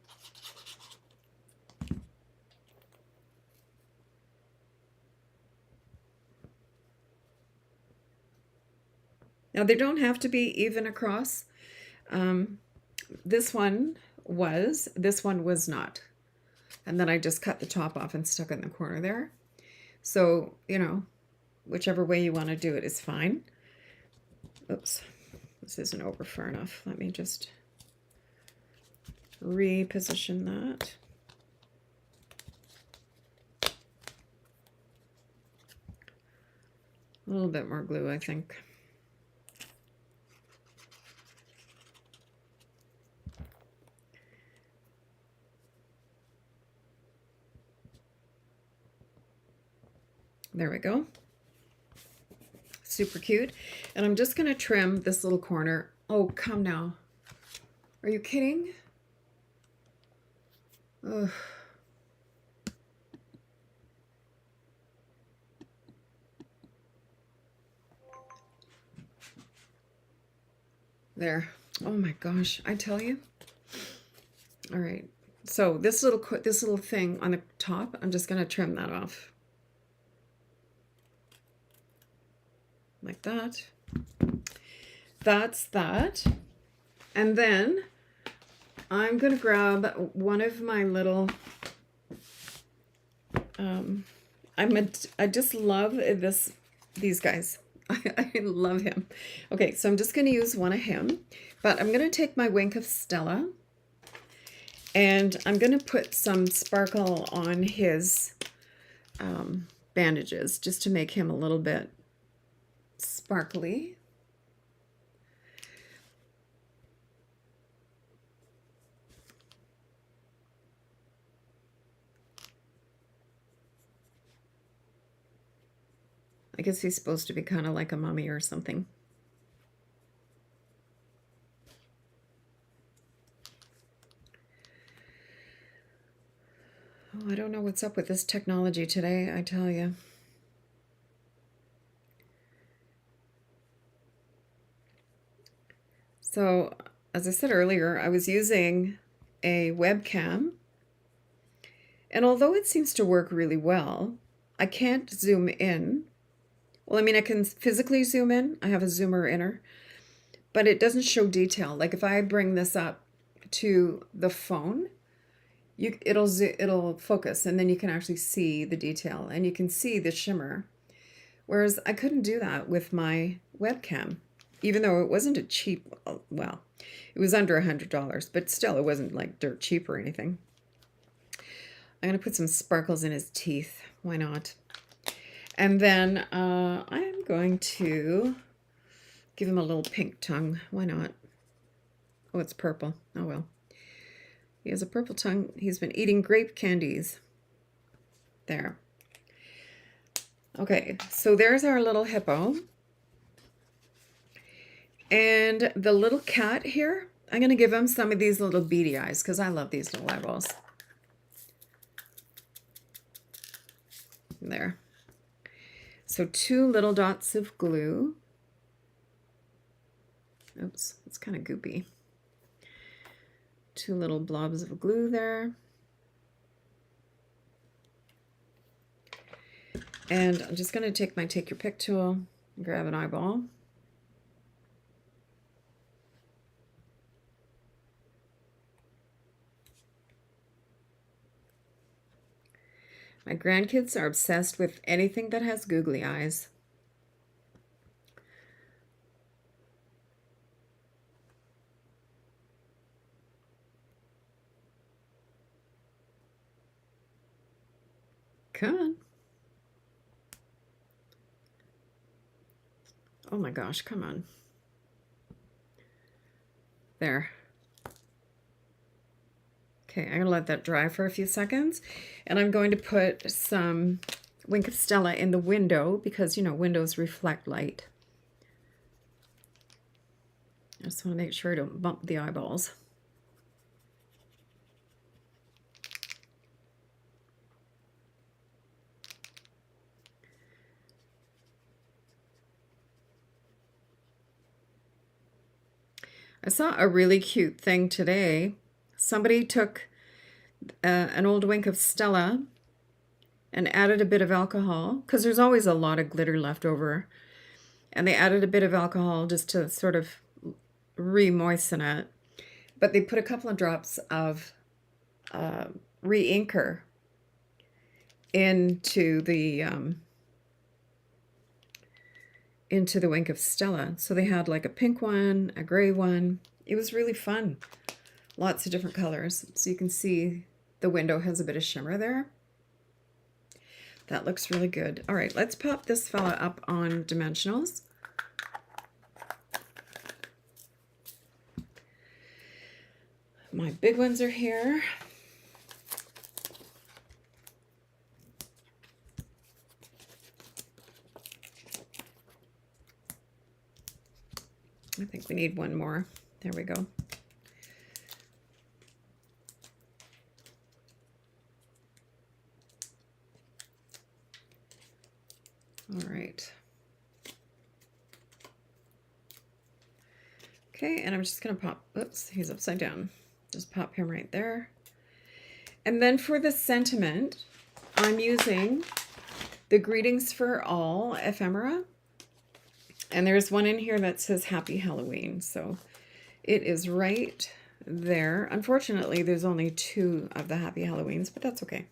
Now they don't have to be even across. This one was not. And then I just cut the top off and stuck it in the corner there. So, you know, whichever way you want to do it is fine. Oops, this isn't over far enough. Let me just reposition that. little bit more glue, I think. There we go. Super cute. And I'm just going to trim this little corner. Oh, come now. Are you kidding? Ugh. There. Oh my gosh, I tell you. All right. So this little thing on the top, I'm just going to trim that off. Like that. That's that. And then I'm going to grab one of my little I just love these guys. I love him. Okay, so I'm just going to use one of him, but I'm going to take my Wink of Stella and I'm going to put some sparkle on his bandages just to make him a little bit sparkly. I guess he's supposed to be kind of like a mummy or something. Oh, I don't know what's up with this technology today, I tell you. So, as I said earlier, I was using a webcam, and although it seems to work really well, I can't zoom in. Well, I mean, I can physically zoom in. I have a zoomer inner, but it doesn't show detail. Like if I bring this up to the phone, it'll focus, and then you can actually see the detail, and you can see the shimmer. Whereas I couldn't do that with my webcam, even though it wasn't a cheap, well, it was under $100, but still it wasn't like dirt cheap or anything. I'm going to put some sparkles in his teeth. Why not? And then I'm going to give him a little pink tongue. Why not? Oh, it's purple. Oh, well. He has a purple tongue. He's been eating grape candies. There. Okay, so there's our little hippo. And the little cat here, I'm going to give him some of these little beady eyes because I love these little eyeballs. There. So 2 little dots of glue. Oops, it's kind of goopy. 2 little blobs of glue there. And I'm just going to take my Take Your Pick tool and grab an eyeball. My grandkids are obsessed with anything that has googly eyes. Come on. Oh my gosh, come on. There. Okay, I'm going to let that dry for a few seconds. And I'm going to put some Wink of Stella in the window because, you know, windows reflect light. I just want to make sure I don't bump the eyeballs. I saw a really cute thing today. Somebody took an old Wink of Stella and added a bit of alcohol, because there's always a lot of glitter left over. And they added a bit of alcohol just to sort of re-moisten it. But they put a couple of drops of re-inker into the Wink of Stella. So they had like a pink one, a gray one. It was really fun. Lots of different colors. So you can see the window has a bit of shimmer there. That looks really good. All right, let's pop this fella up on dimensionals. My big ones are here. I think we need one more. There we go. All right. Okay, and I'm just gonna pop, oops, he's upside down. Just pop him right there. And then for the sentiment, I'm using the Greetings for All ephemera. And there's one in here that says Happy Halloween. So it is right there. Unfortunately, there's only 2 of the Happy Halloweens, but that's okay.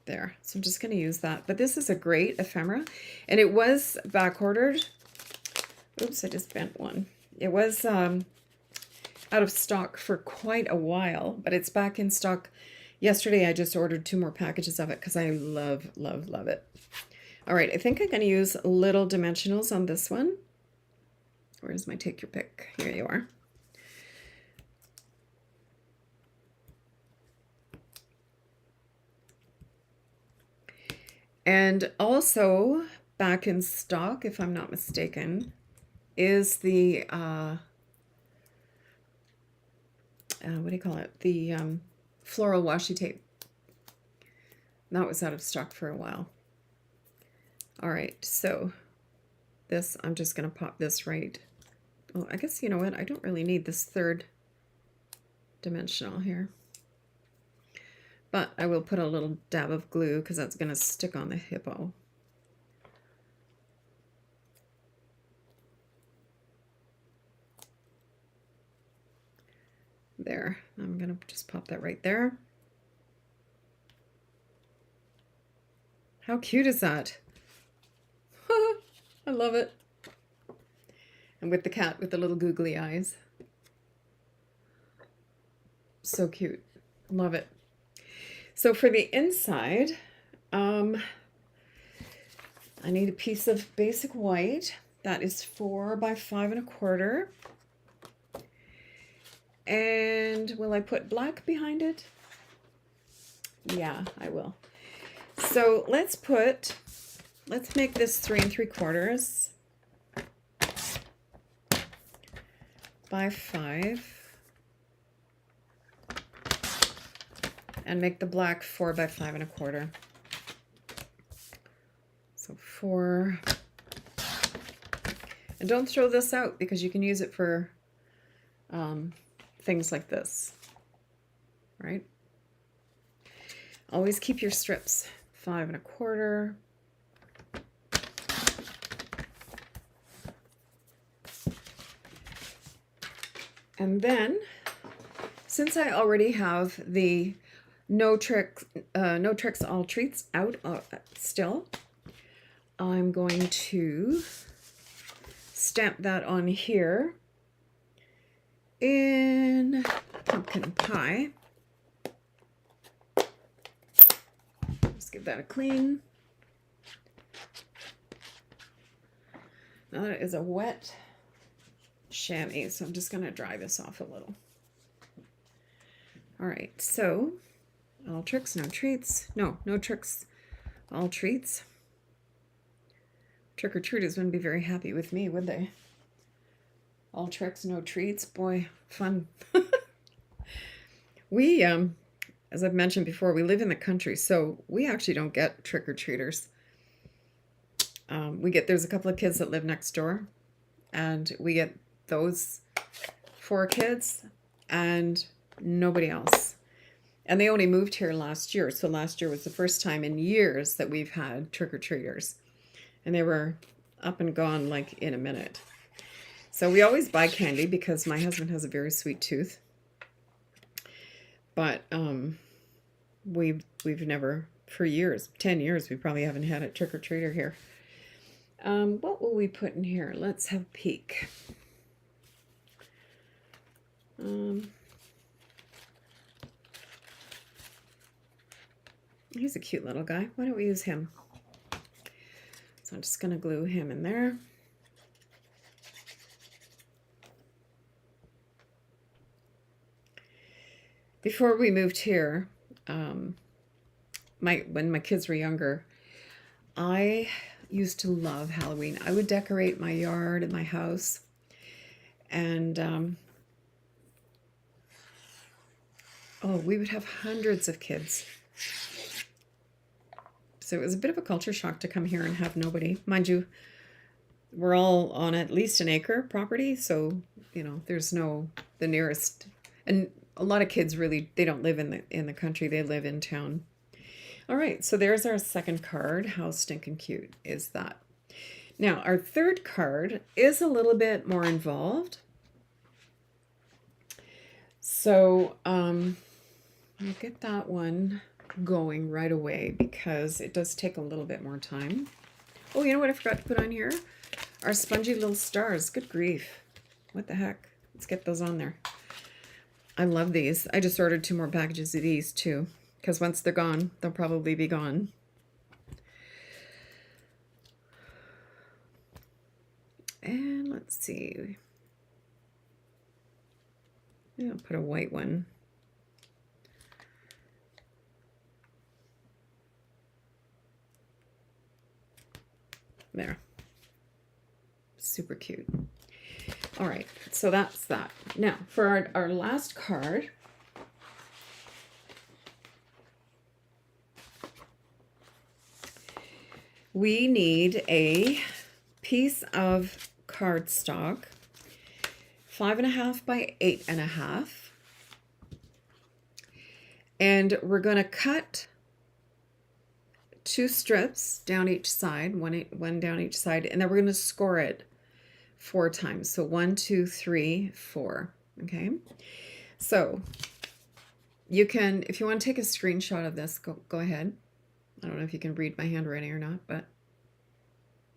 There. So I'm just going to use that. But this is a great ephemera. And it was back ordered. Oops, I just bent one. It was out of stock for quite a while, but it's back in stock. Yesterday, I just ordered 2 more packages of it because I love, love, love it. All right, I think I'm going to use little dimensionals on this one. Where's my take your pick? Here you are. And also back in stock, if I'm not mistaken, is the, what do you call it? The floral washi tape. That was out of stock for a while. All right, so this, I'm just going to pop this right. Oh, I guess, you know what? I don't really need this 3rd dimensional here. But I will put a little dab of glue because that's going to stick on the hippo. There. I'm going to just pop that right there. How cute is that? I love it. And with the cat with the little googly eyes. So cute. Love it. So for the inside, I need a piece of basic white. That is 4 by 5 1/4. And will I put black behind it? Yeah, I will. So let's make this 3 3/4 by 5. And make the black 4 by 5 1/4. So 4. And don't throw this out because you can use it for things like this, right? Always keep your strips 5 1/4. And then, since I already have the No Tricks, All Treats out still, I'm going to stamp that on here in pumpkin pie. Just give that a clean. Now that is a wet chamois, so I'm just going to dry this off a little. All right, so all tricks, no treats. No tricks, all treats. Trick-or-treaters wouldn't be very happy with me, would they? All tricks, no treats. Boy, fun. We, as I've mentioned before, we live in the country, so we actually don't get trick-or-treaters. There's a couple of kids that live next door, and we get those 4 kids and nobody else. And they only moved here last year, so last year was the first time in years that we've had trick-or-treaters. And they were up and gone like in a minute. So we always buy candy because my husband has a very sweet tooth. But we've never, for years, 10 years, we probably haven't had a trick-or-treater here. What will we put in here? Let's have a peek. He's a cute little guy. Why don't we use him? So I'm just going to glue him in there. Before we moved here, when my kids were younger, I used to love Halloween. I would decorate my yard and my house, and oh, we would have hundreds of kids. So it was a bit of a culture shock to come here and have nobody. Mind you, we're all on at least an acre property, so you know there's no the nearest, and a lot of kids really they don't live in the country, they live in town. All right, so there's our second card. How stinking cute is that? Now our third card is a little bit more involved. So I'll get that one going right away because it does take a little bit more time. Oh, you know what I forgot to put on here? Our spongy little stars. Good grief. What the heck? Let's get those on there. I love these. I just ordered 2 more packages of these too, because once they're gone, they'll probably be gone. And let's see. I'll put a white one. There. Super cute. All right, so that's that. Now, for our last card, we need a piece of cardstock, 5.5 by 8.5. And we're going to cut 2 strips down each side, one down each side, and then we're going to score it 4 times. So 1, 2, 3, 4. Okay. So you can, if you want to take a screenshot of this, go ahead. I don't know if you can read my handwriting or not, but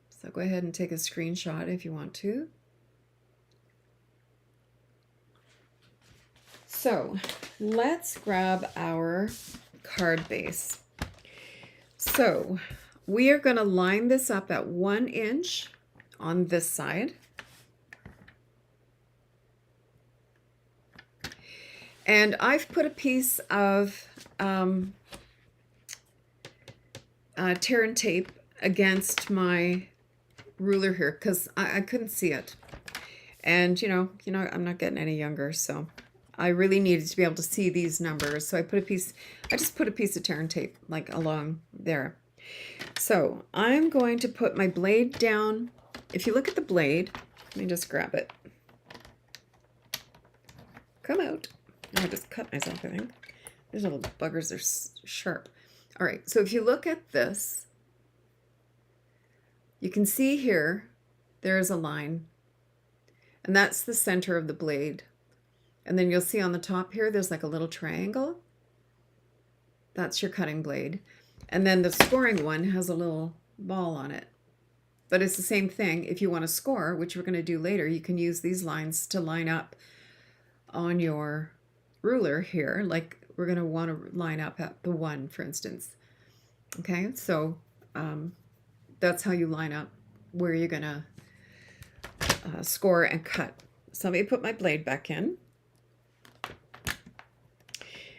so go ahead and take a screenshot if you want to. So let's grab our card base. So we are going to line this up at 1 inch on this side. And I've put a piece of tear and tape against my ruler here because I couldn't see it. And you know, I'm not getting any younger, so I really needed to be able to see these numbers. So I just put a piece of tear and tape like along there. So I'm going to put my blade down. If you look at the blade, let me just grab it. Come out. I just cut myself, I think. These little buggers are sharp. All right, so if you look at this, you can see here, there's a line. And that's the center of the blade. And then you'll see on the top here, there's like a little triangle. That's your cutting blade. And then the scoring one has a little ball on it. But it's the same thing. If you want to score, which we're going to do later, you can use these lines to line up on your ruler here. Like we're going to want to line up at the 1, for instance. Okay, so that's how you line up where you're going to score and cut. So let me put my blade back in.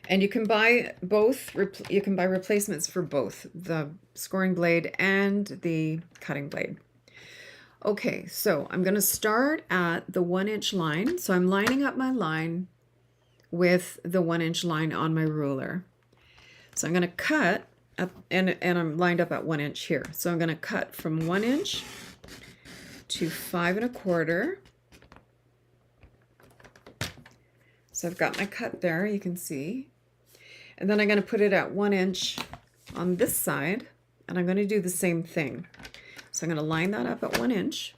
And you can buy both, you can buy replacements for both the scoring blade and the cutting blade. Okay, so I'm going to start at the 1 inch line. So I'm lining up my line with the 1 inch line on my ruler. So I'm going to cut up, and I'm lined up at 1 inch here. So I'm going to cut from 1 inch to 5.25. So I've got my cut there, you can see. And then I'm going to put it at 1 inch on this side, and I'm going to do the same thing. So I'm going to line that up at 1 inch.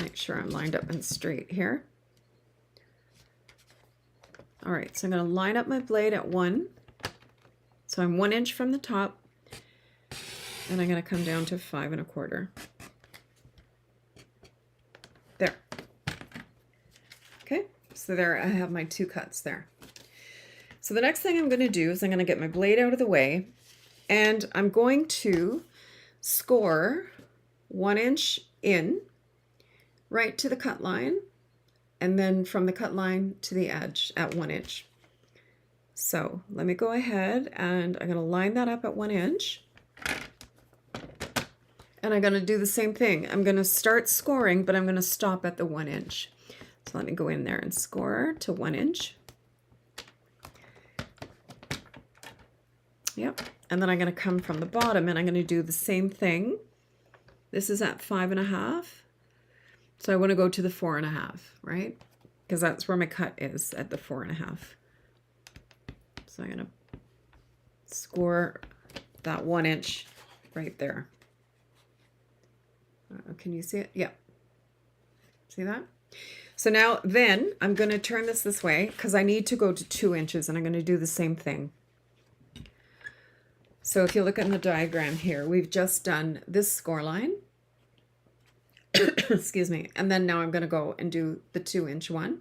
Make sure I'm lined up and straight here. All right, so I'm going to line up my blade at 1. So I'm 1 inch from the top, and I'm going to come down to 5.25. There. Okay, so there I have my 2 cuts there. So the next thing I'm going to do is I'm going to get my blade out of the way, and I'm going to score 1 inch in right to the cut line, and then from the cut line to the edge at 1 inch. So let me go ahead and I'm going to line that up at 1 inch. And I'm going to do the same thing. I'm going to start scoring, but I'm going to stop at the 1 inch. So let me go in there and score to 1 inch. Yep. And then I'm going to come from the bottom and I'm going to do the same thing. This is at 5.5. So I want to go to the 4.5, right? Because that's where my cut is, at the 4.5. So I'm going to score that 1 inch right there. Can you see it? Yeah. See that? So now then I'm going to turn this way because I need to go to 2 inches, and I'm going to do the same thing. So if you look at the diagram here, we've just done this score line. Excuse me. And then now I'm going to go and do the 2 inch one.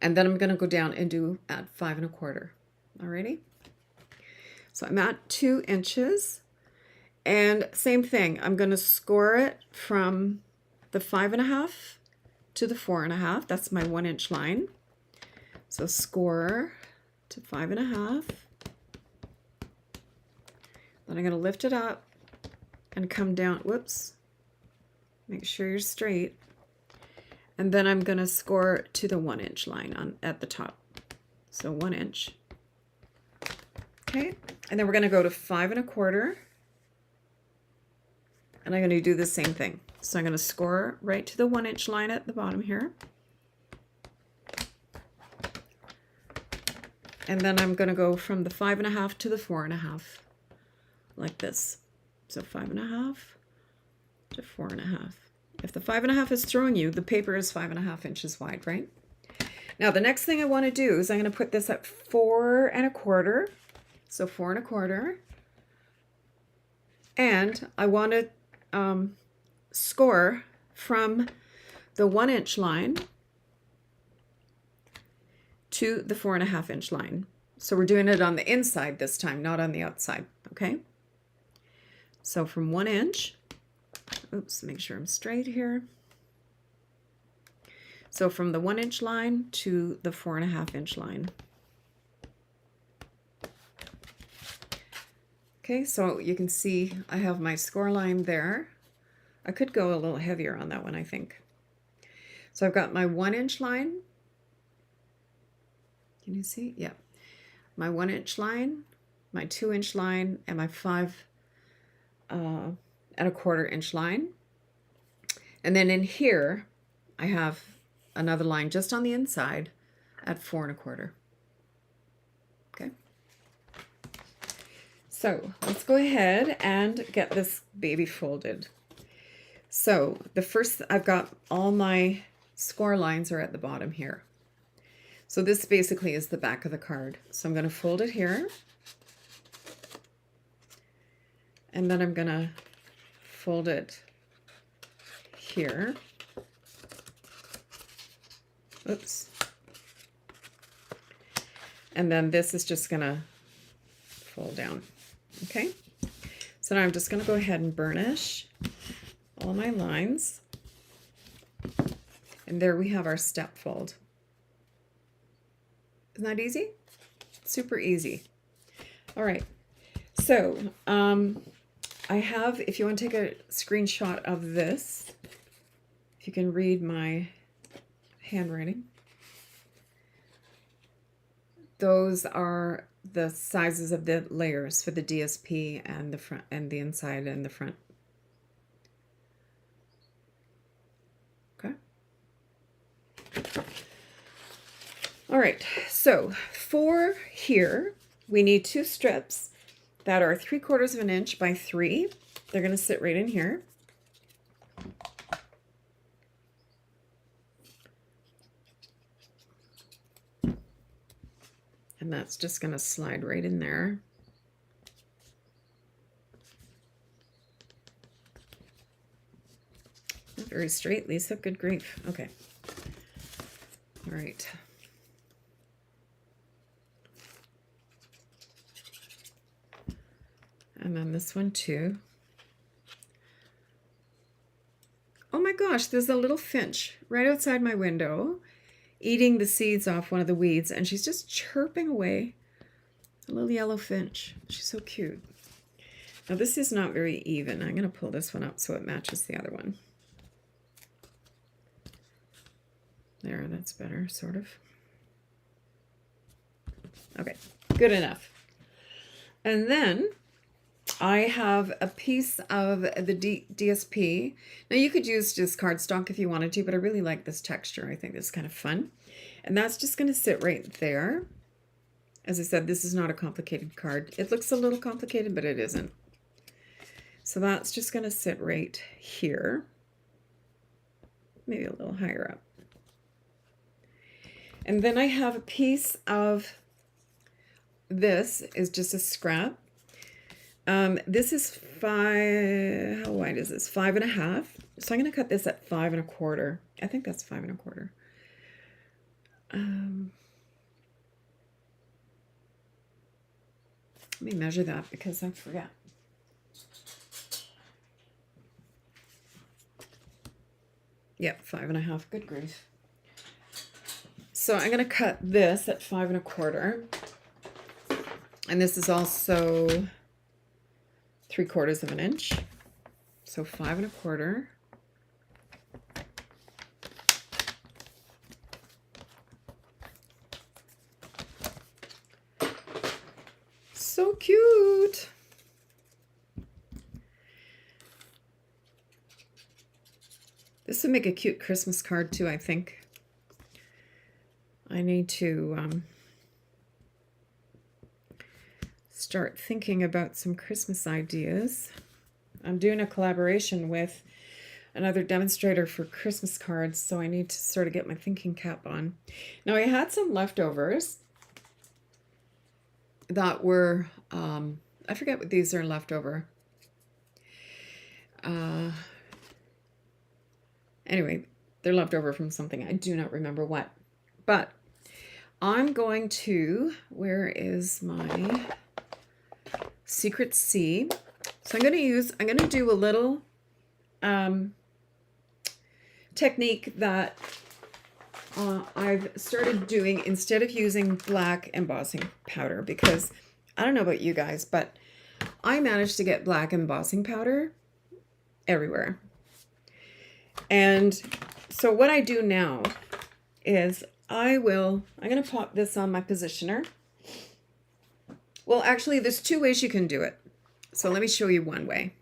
And then I'm going to go down and do at 5.25. Alrighty. So I'm at 2 inches. And same thing, I'm going to score it from the 5.5 to the 4.5. That's my 1 inch line. So score to 5.5. Then I'm going to lift it up and come down. Whoops. Make sure you're straight. And then I'm going to score to the 1 inch line at the top. So 1 inch. Okay. And then we're going to go to 5.25. And I'm going to do the same thing. So I'm going to score right to the 1 inch line at the bottom here. And then I'm going to go from the 5.5 to the 4.5, like this. So 5.5 to 4.5. If the 5.5 is throwing you, the paper is 5.5 inches wide, right? Now the next thing I want to do is I'm going to put this at 4.25. So 4.25. And I want to score from the 1 inch line to the 4.5 inch line. So we're doing it on the inside this time, not on the outside. Okay. So from 1 inch, oops, make sure I'm straight here. So from the 1 inch line to the 4.5 inch line. Okay, so you can see I have my score line there. I could go a little heavier on that one, I think. So I've got my 1 inch line. Can you see? Yeah. My 1 inch line, my 2 inch line, and my 5.25 inch line. And then in here, I have another line just on the inside at 4.25. Okay. So let's go ahead and get this baby folded. So the first, I've got all my score lines are at the bottom here. So this basically is the back of the card. So I'm going to fold it here. And then I'm going to fold it here. Oops. And then this is just going to fold down. Okay. So now I'm just going to go ahead and burnish all my lines. And there we have our step fold. Isn't that easy? Super easy. All right. So I have, if you want to take a screenshot of this, if you can read my handwriting, those are the sizes of the layers for the DSP and the front and the inside and the front. Okay. All right, so for here, we need 2 strips that are 3/4 inch by 3. They're going to sit right in here. And that's just going to slide right in there. Not very straight, Lisa. Good grief. Okay. All right. And then this one too. Oh my gosh, there's a little finch right outside my window eating the seeds off one of the weeds, and she's just chirping away. A little yellow finch. She's so cute. Now this is not very even. I'm going to pull this one up so it matches the other one. There, that's better, sort of. Okay, good enough. And then I have a piece of the DSP. Now you could use just cardstock if you wanted to, but I really like this texture. I think it's kind of fun. And that's just going to sit right there. As I said, this is not a complicated card. It looks a little complicated, but it isn't. So that's just going to sit right here. Maybe a little higher up. And then I have a piece of this is just a scrap. This is how wide is this? 5.5. So I'm going to cut this at 5.25. I think that's 5.25. Let me measure that because I forgot. Yep, 5.5. Good grief. So I'm going to cut this at 5.25. And this is also 3/4 of an inch. So 5.25. So cute. This would make a cute Christmas card too, I think. I need to start thinking about some Christmas ideas. I'm doing a collaboration with another demonstrator for Christmas cards, so I need to sort of get my thinking cap on. Now I had some leftovers that were, I forget what these are leftover. Anyway, they're left over from something. I do not remember what. But I'm going to, where is my Secret C? So I'm going to do a little technique that I've started doing instead of using black embossing powder, because I don't know about you guys, but I managed to get black embossing powder everywhere. And so what I do now is I'm going to pop this on my positioner. Well, actually, there's two ways you can do it. So let me show you one way.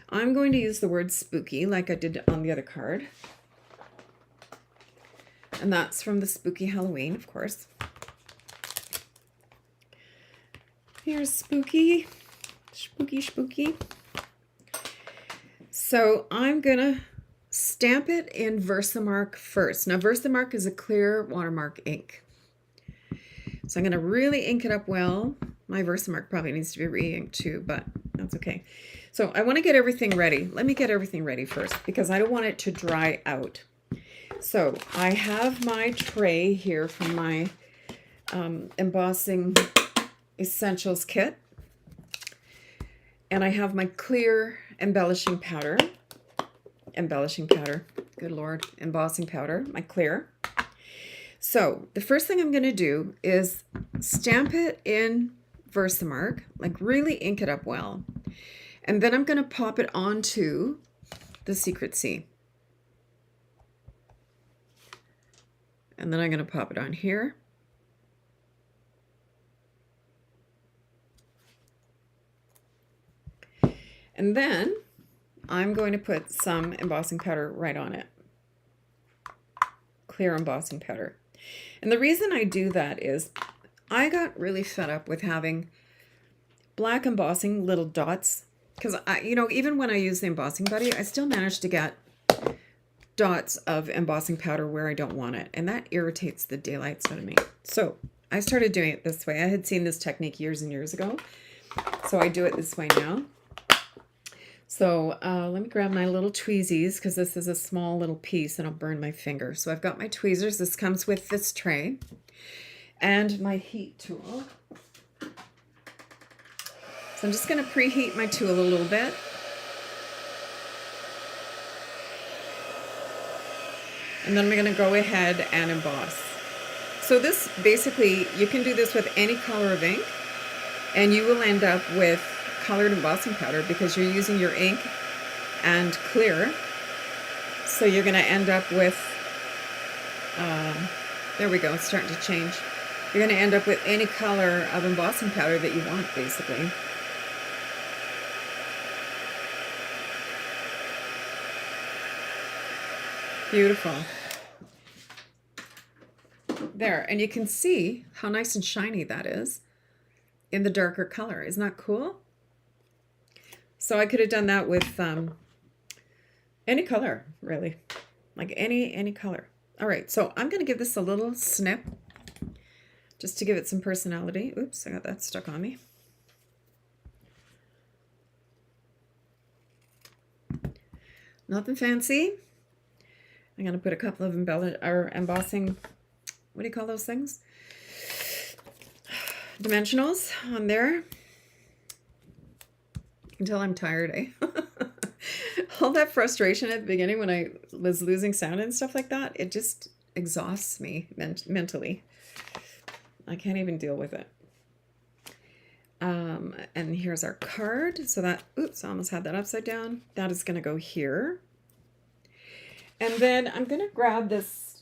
I'm going to use the word spooky like I did on the other card. And that's from the Spooky Halloween, of course. Here's spooky, spooky, spooky. So I'm going to stamp it in Versamark first. Now, Versamark is a clear watermark ink. So I'm going to really ink it up well. My Versamark probably needs to be re-inked too, but that's okay. So I want to get everything ready. Let me get everything ready first because I don't want it to dry out. So I have my tray here from my Embossing Essentials kit. And I have my clear embellishing powder. Good Lord. Embossing powder, my clear. So the first thing I'm going to do is stamp it in Versamark, like really ink it up well. And then I'm going to pop it onto the Secret C. And then I'm going to pop it on here. And then I'm going to put some embossing powder right on it. Clear embossing powder. And the reason I do that is I got really fed up with having black embossing little dots. Because, even when I use the embossing buddy, I still manage to get dots of embossing powder where I don't want it. And that irritates the daylights out of me. So I started doing it this way. I had seen this technique years and years ago. So I do it this way now. So let me grab my little tweezers because this is a small little piece and I'll burn my finger. So I've got my tweezers. This comes with this tray and my heat tool. So I'm just going to preheat my tool a little bit. And then I'm going to go ahead and emboss. So this basically, you can do this with any color of ink, and you will end up with colored embossing powder because you're using your ink and clear. So you're going to end up with, there we go, it's starting to change. You're going to end up with any color of embossing powder that you want, basically. Beautiful. There, and you can see how nice and shiny that is in the darker color. Isn't that cool? So I could have done that with any color, really, like any color. All right, so I'm going to give this a little snip just to give it some personality. Oops, I got that stuck on me. Nothing fancy. I'm going to put a couple of embossing, what do you call those things? Dimensionals on there. Until I'm tired, eh? All that frustration at the beginning when I was losing sound and stuff like that, it just exhausts me mentally. I can't even deal with it. And here's our card. So that, oops, I almost had that upside down. That is going to go here. And then I'm going to grab this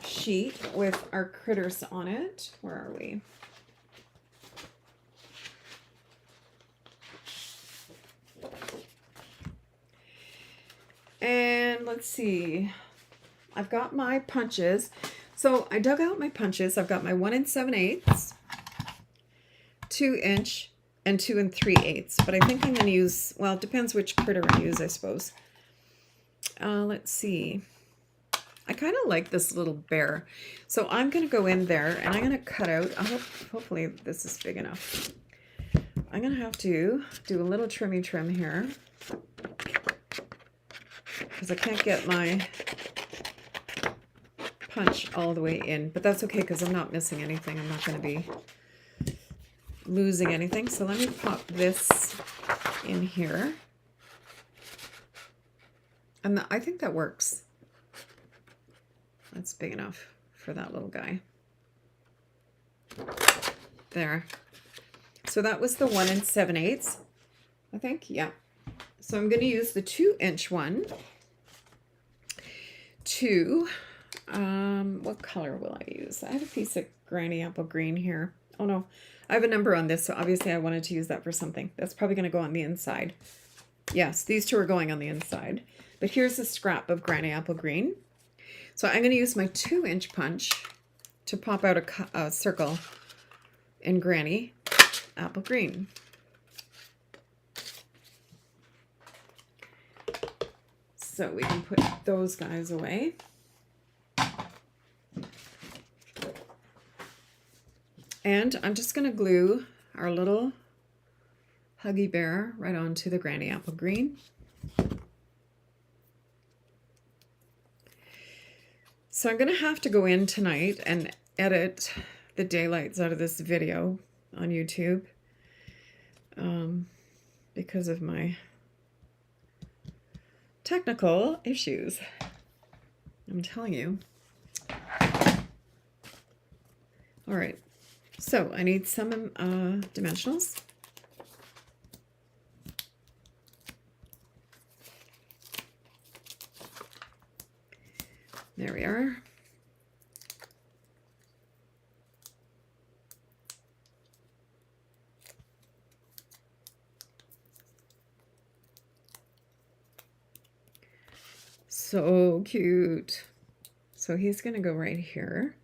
sheet with our critters on it. Where are we? And let's see. I've got my punches. So I dug out my punches. I've got my 1 7/8, 2 inch, and 2 3/8. But I think I'm going to use, well, it depends which critter I use, I suppose. Let's see. I kind of like this little bear. So I'm going to go in there and I'm going to cut out, hopefully this is big enough. I'm going to have to do a little trim here because I can't get my punch all the way in, but that's okay because I'm not missing anything. I'm not going to be losing anything. So let me pop this in here. And I think that works. That's big enough for that little guy. There. So that was the 1 7/8, I think. Yeah. So I'm going to use the 2 inch one to, what color will I use? I have a piece of granny apple green here. Oh no, I have a number on this, so obviously I wanted to use that for something. That's probably going to go on the inside. Yes, these two are going on the inside. But here's a scrap of granny apple green. So I'm going to use my 2 inch punch to pop out a circle in granny apple green. So we can put those guys away. And I'm just going to glue our little Huggy Bear right onto the granny apple green. So I'm going to have to go in tonight and edit the daylights out of this video on YouTube because of my technical issues. I'm telling you. All right, so I need some dimensionals. There we are. So cute. So he's going to go right here.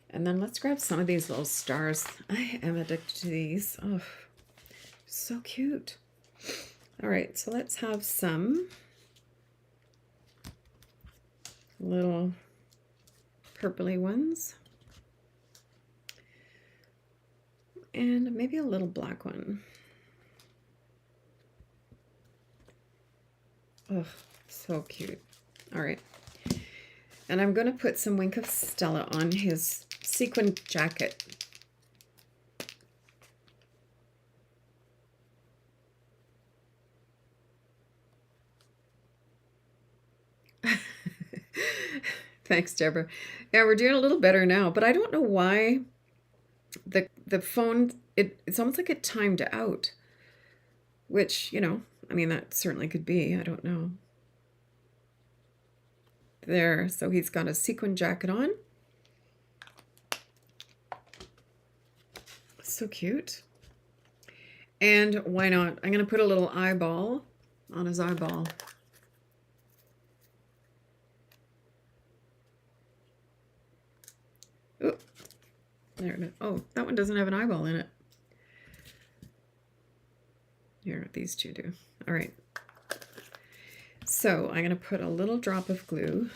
And then let's grab some of these little stars. I am addicted to these. Oh, so cute. All right, so let's have some little purpley ones. And maybe a little black one. Oh, so cute. All right. And I'm going to put some Wink of Stella on his sequin jacket. Thanks, Deborah. Yeah, we're doing a little better now, but I don't know why the phone, it's almost like it timed out, which, you know, I mean, that certainly could be. I don't know. There, so he's got a sequin jacket on. So cute. And why not? I'm going to put a little eyeball on his eyeball. Ooh, there it is. Oh, that one doesn't have an eyeball in it. Here, these two do. All right. So I'm going to put a little drop of glue.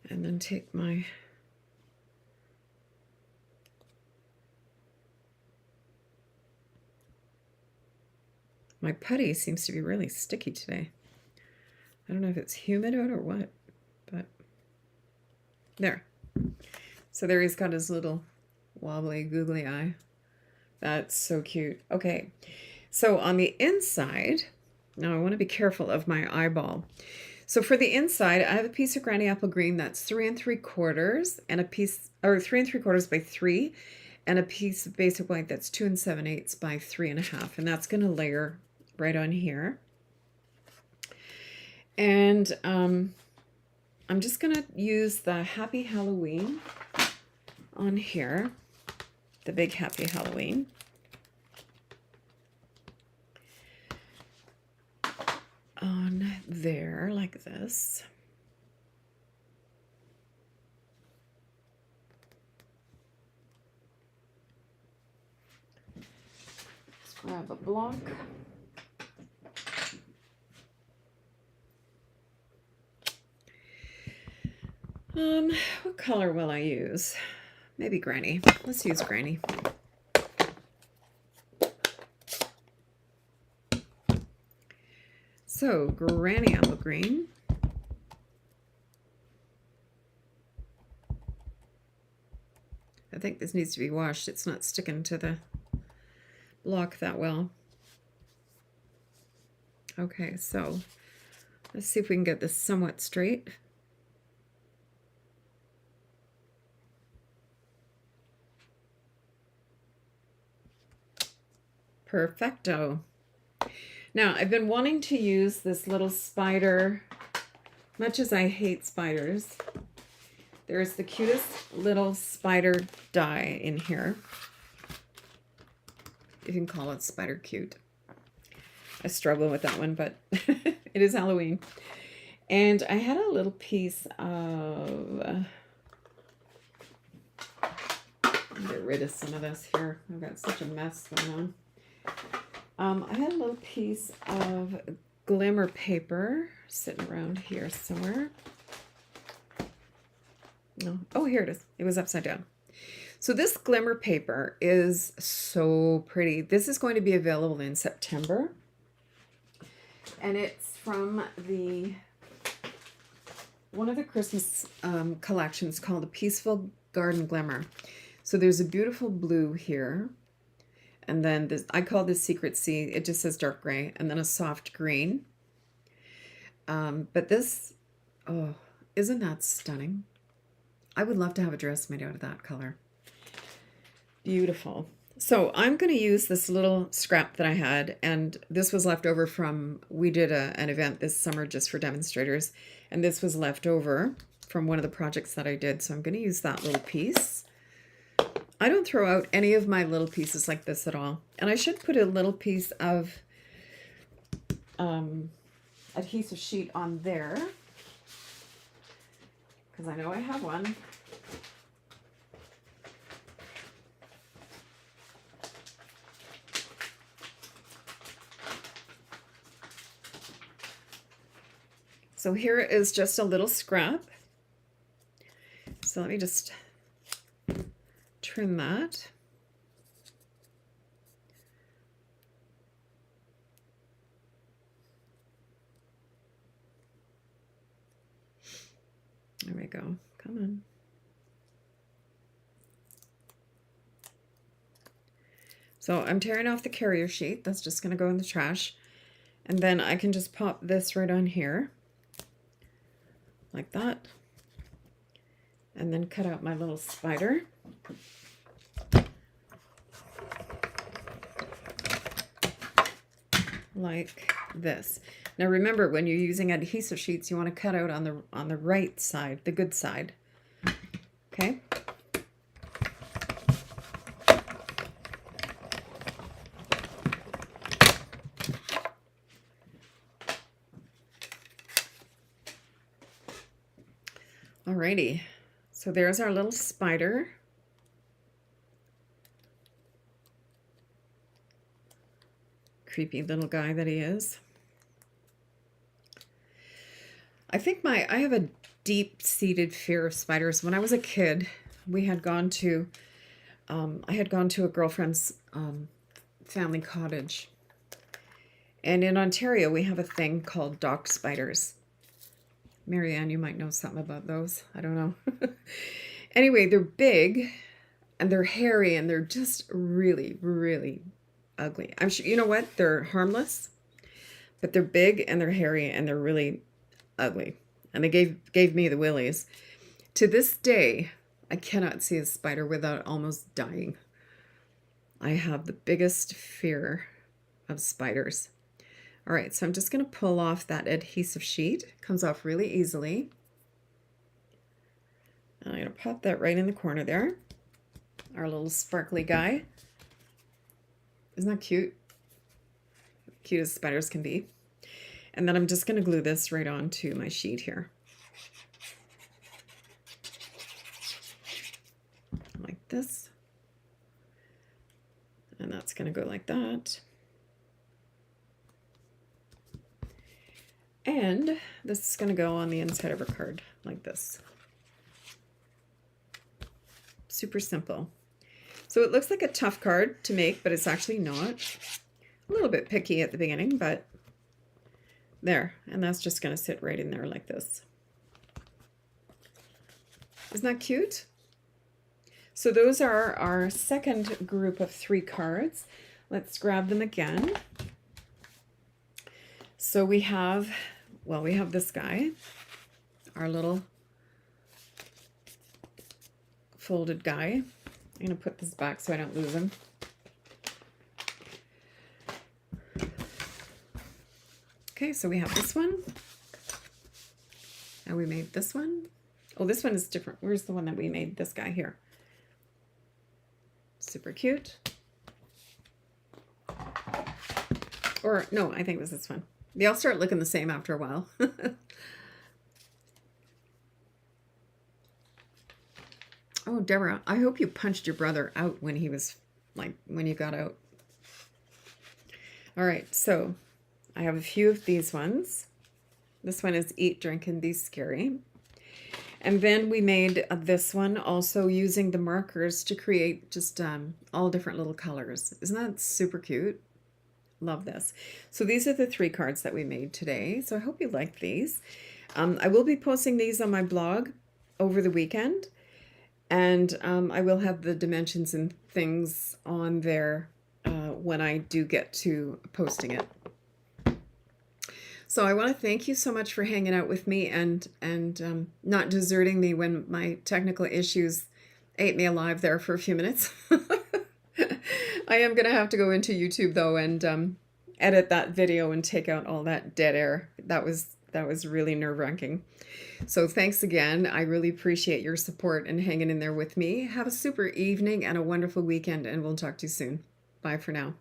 And then take my putty seems to be really sticky today. I don't know if it's humid out or what, but there. So there he's got his little wobbly googly eye. That's so cute. Okay, so on the inside, now I want to be careful of my eyeball. So for the inside, I have a piece of Granny Apple Green that's 3 3/4 and a piece, or 3 3/4 by 3, and a piece of basic white that's 2 7/8 by 3 1/2, and that's going to layer right on here. And I'm just going to use the Happy Halloween on here, the big Happy Halloween. On there, like this. Let's grab a block. What color will I use? Maybe Granny. Let's use Granny. So, Granny Apple Green. I think this needs to be washed. It's not sticking to the block that well. Okay, so let's see if we can get this somewhat straight. Perfecto. Now, I've been wanting to use this little spider, much as I hate spiders. There's the cutest little spider die in here. You can call it spider cute. I struggle with that one, but it is Halloween. And I had a little piece of... get rid of some of this here. I've got such a mess going on. I had a little piece of glimmer paper sitting around here somewhere. No. Oh, here it is. It was upside down. So this glimmer paper is so pretty. This is going to be available in September. And it's from one of the Christmas collections called the Peaceful Garden Glimmer. So there's a beautiful blue here. And then this, I call this Secret Sea. It just says dark gray, and then a soft green. But this, oh, isn't that stunning? I would love to have a dress made out of that color. Beautiful. So I'm going to use this little scrap that I had, and this was left over from, we did an event this summer just for demonstrators, and this was left over from one of the projects that I did. So I'm going to use that little piece. I don't throw out any of my little pieces like this at all. And I should put a little piece of adhesive sheet on there, because I know I have one. So here is just a little scrap. So let me just trim that. There we go. Come on. So I'm tearing off the carrier sheet. That's just going to go in the trash. And then I can just pop this right on here. Like that. And then cut out my little spider. Like this. Now remember, when you're using adhesive sheets, you want to cut out on the right side, the good side. Okay? Alrighty. So there's our little spider. Creepy little guy that he is. I think I have a deep-seated fear of spiders. When I was a kid, we had gone to, I had gone to a girlfriend's family cottage. And in Ontario, we have a thing called dock spiders. Marianne, you might know something about those. I don't know. Anyway, they're big and they're hairy and they're just really, really ugly. I'm sure, you know what? They're harmless, but they're big and they're hairy and they're really ugly. And they gave me the willies. To this day, I cannot see a spider without almost dying. I have the biggest fear of spiders. All right, so I'm just going to pull off that adhesive sheet. It comes off really easily. And I'm going to pop that right in the corner there. Our little sparkly guy. Isn't that cute? Cute as spiders can be. And then I'm just going to glue this right onto my sheet here. Like this. And that's going to go like that. And this is going to go on the inside of our card like this. Super simple. So it looks like a tough card to make, but it's actually not. A little bit picky at the beginning, but there. And that's just going to sit right in there like this. Isn't that cute? So those are our second group of 3 cards. Let's grab them again. So we have, well, we have this guy, our little folded guy. I'm going to put this back so I don't lose him. Okay, so we have this one. Now we made this one. Oh, this one is different. Where's the one that we made? This guy here. Super cute. Or, no, I think it was this one. They all start looking the same after a while. Oh, Deborah, I hope you punched your brother out when he was, like, when you got out. All right, so I have a few of these ones. This one is Eat, Drink, and Be Scary. And then we made this one also using the markers to create just all different little colors. Isn't that super cute? Love this. So these are the 3 cards that we made today. So I hope you like these. I will be posting these on my blog over the weekend. And I will have the dimensions and things on there when I do get to posting it. So I want to thank you so much for hanging out with me and not deserting me when my technical issues ate me alive there for a few minutes. I am going to have to go into YouTube though and edit that video and take out all that dead air. That was really nerve-wracking. So thanks again. I really appreciate your support and hanging in there with me. Have a super evening and a wonderful weekend, and we'll talk to you soon. Bye for now.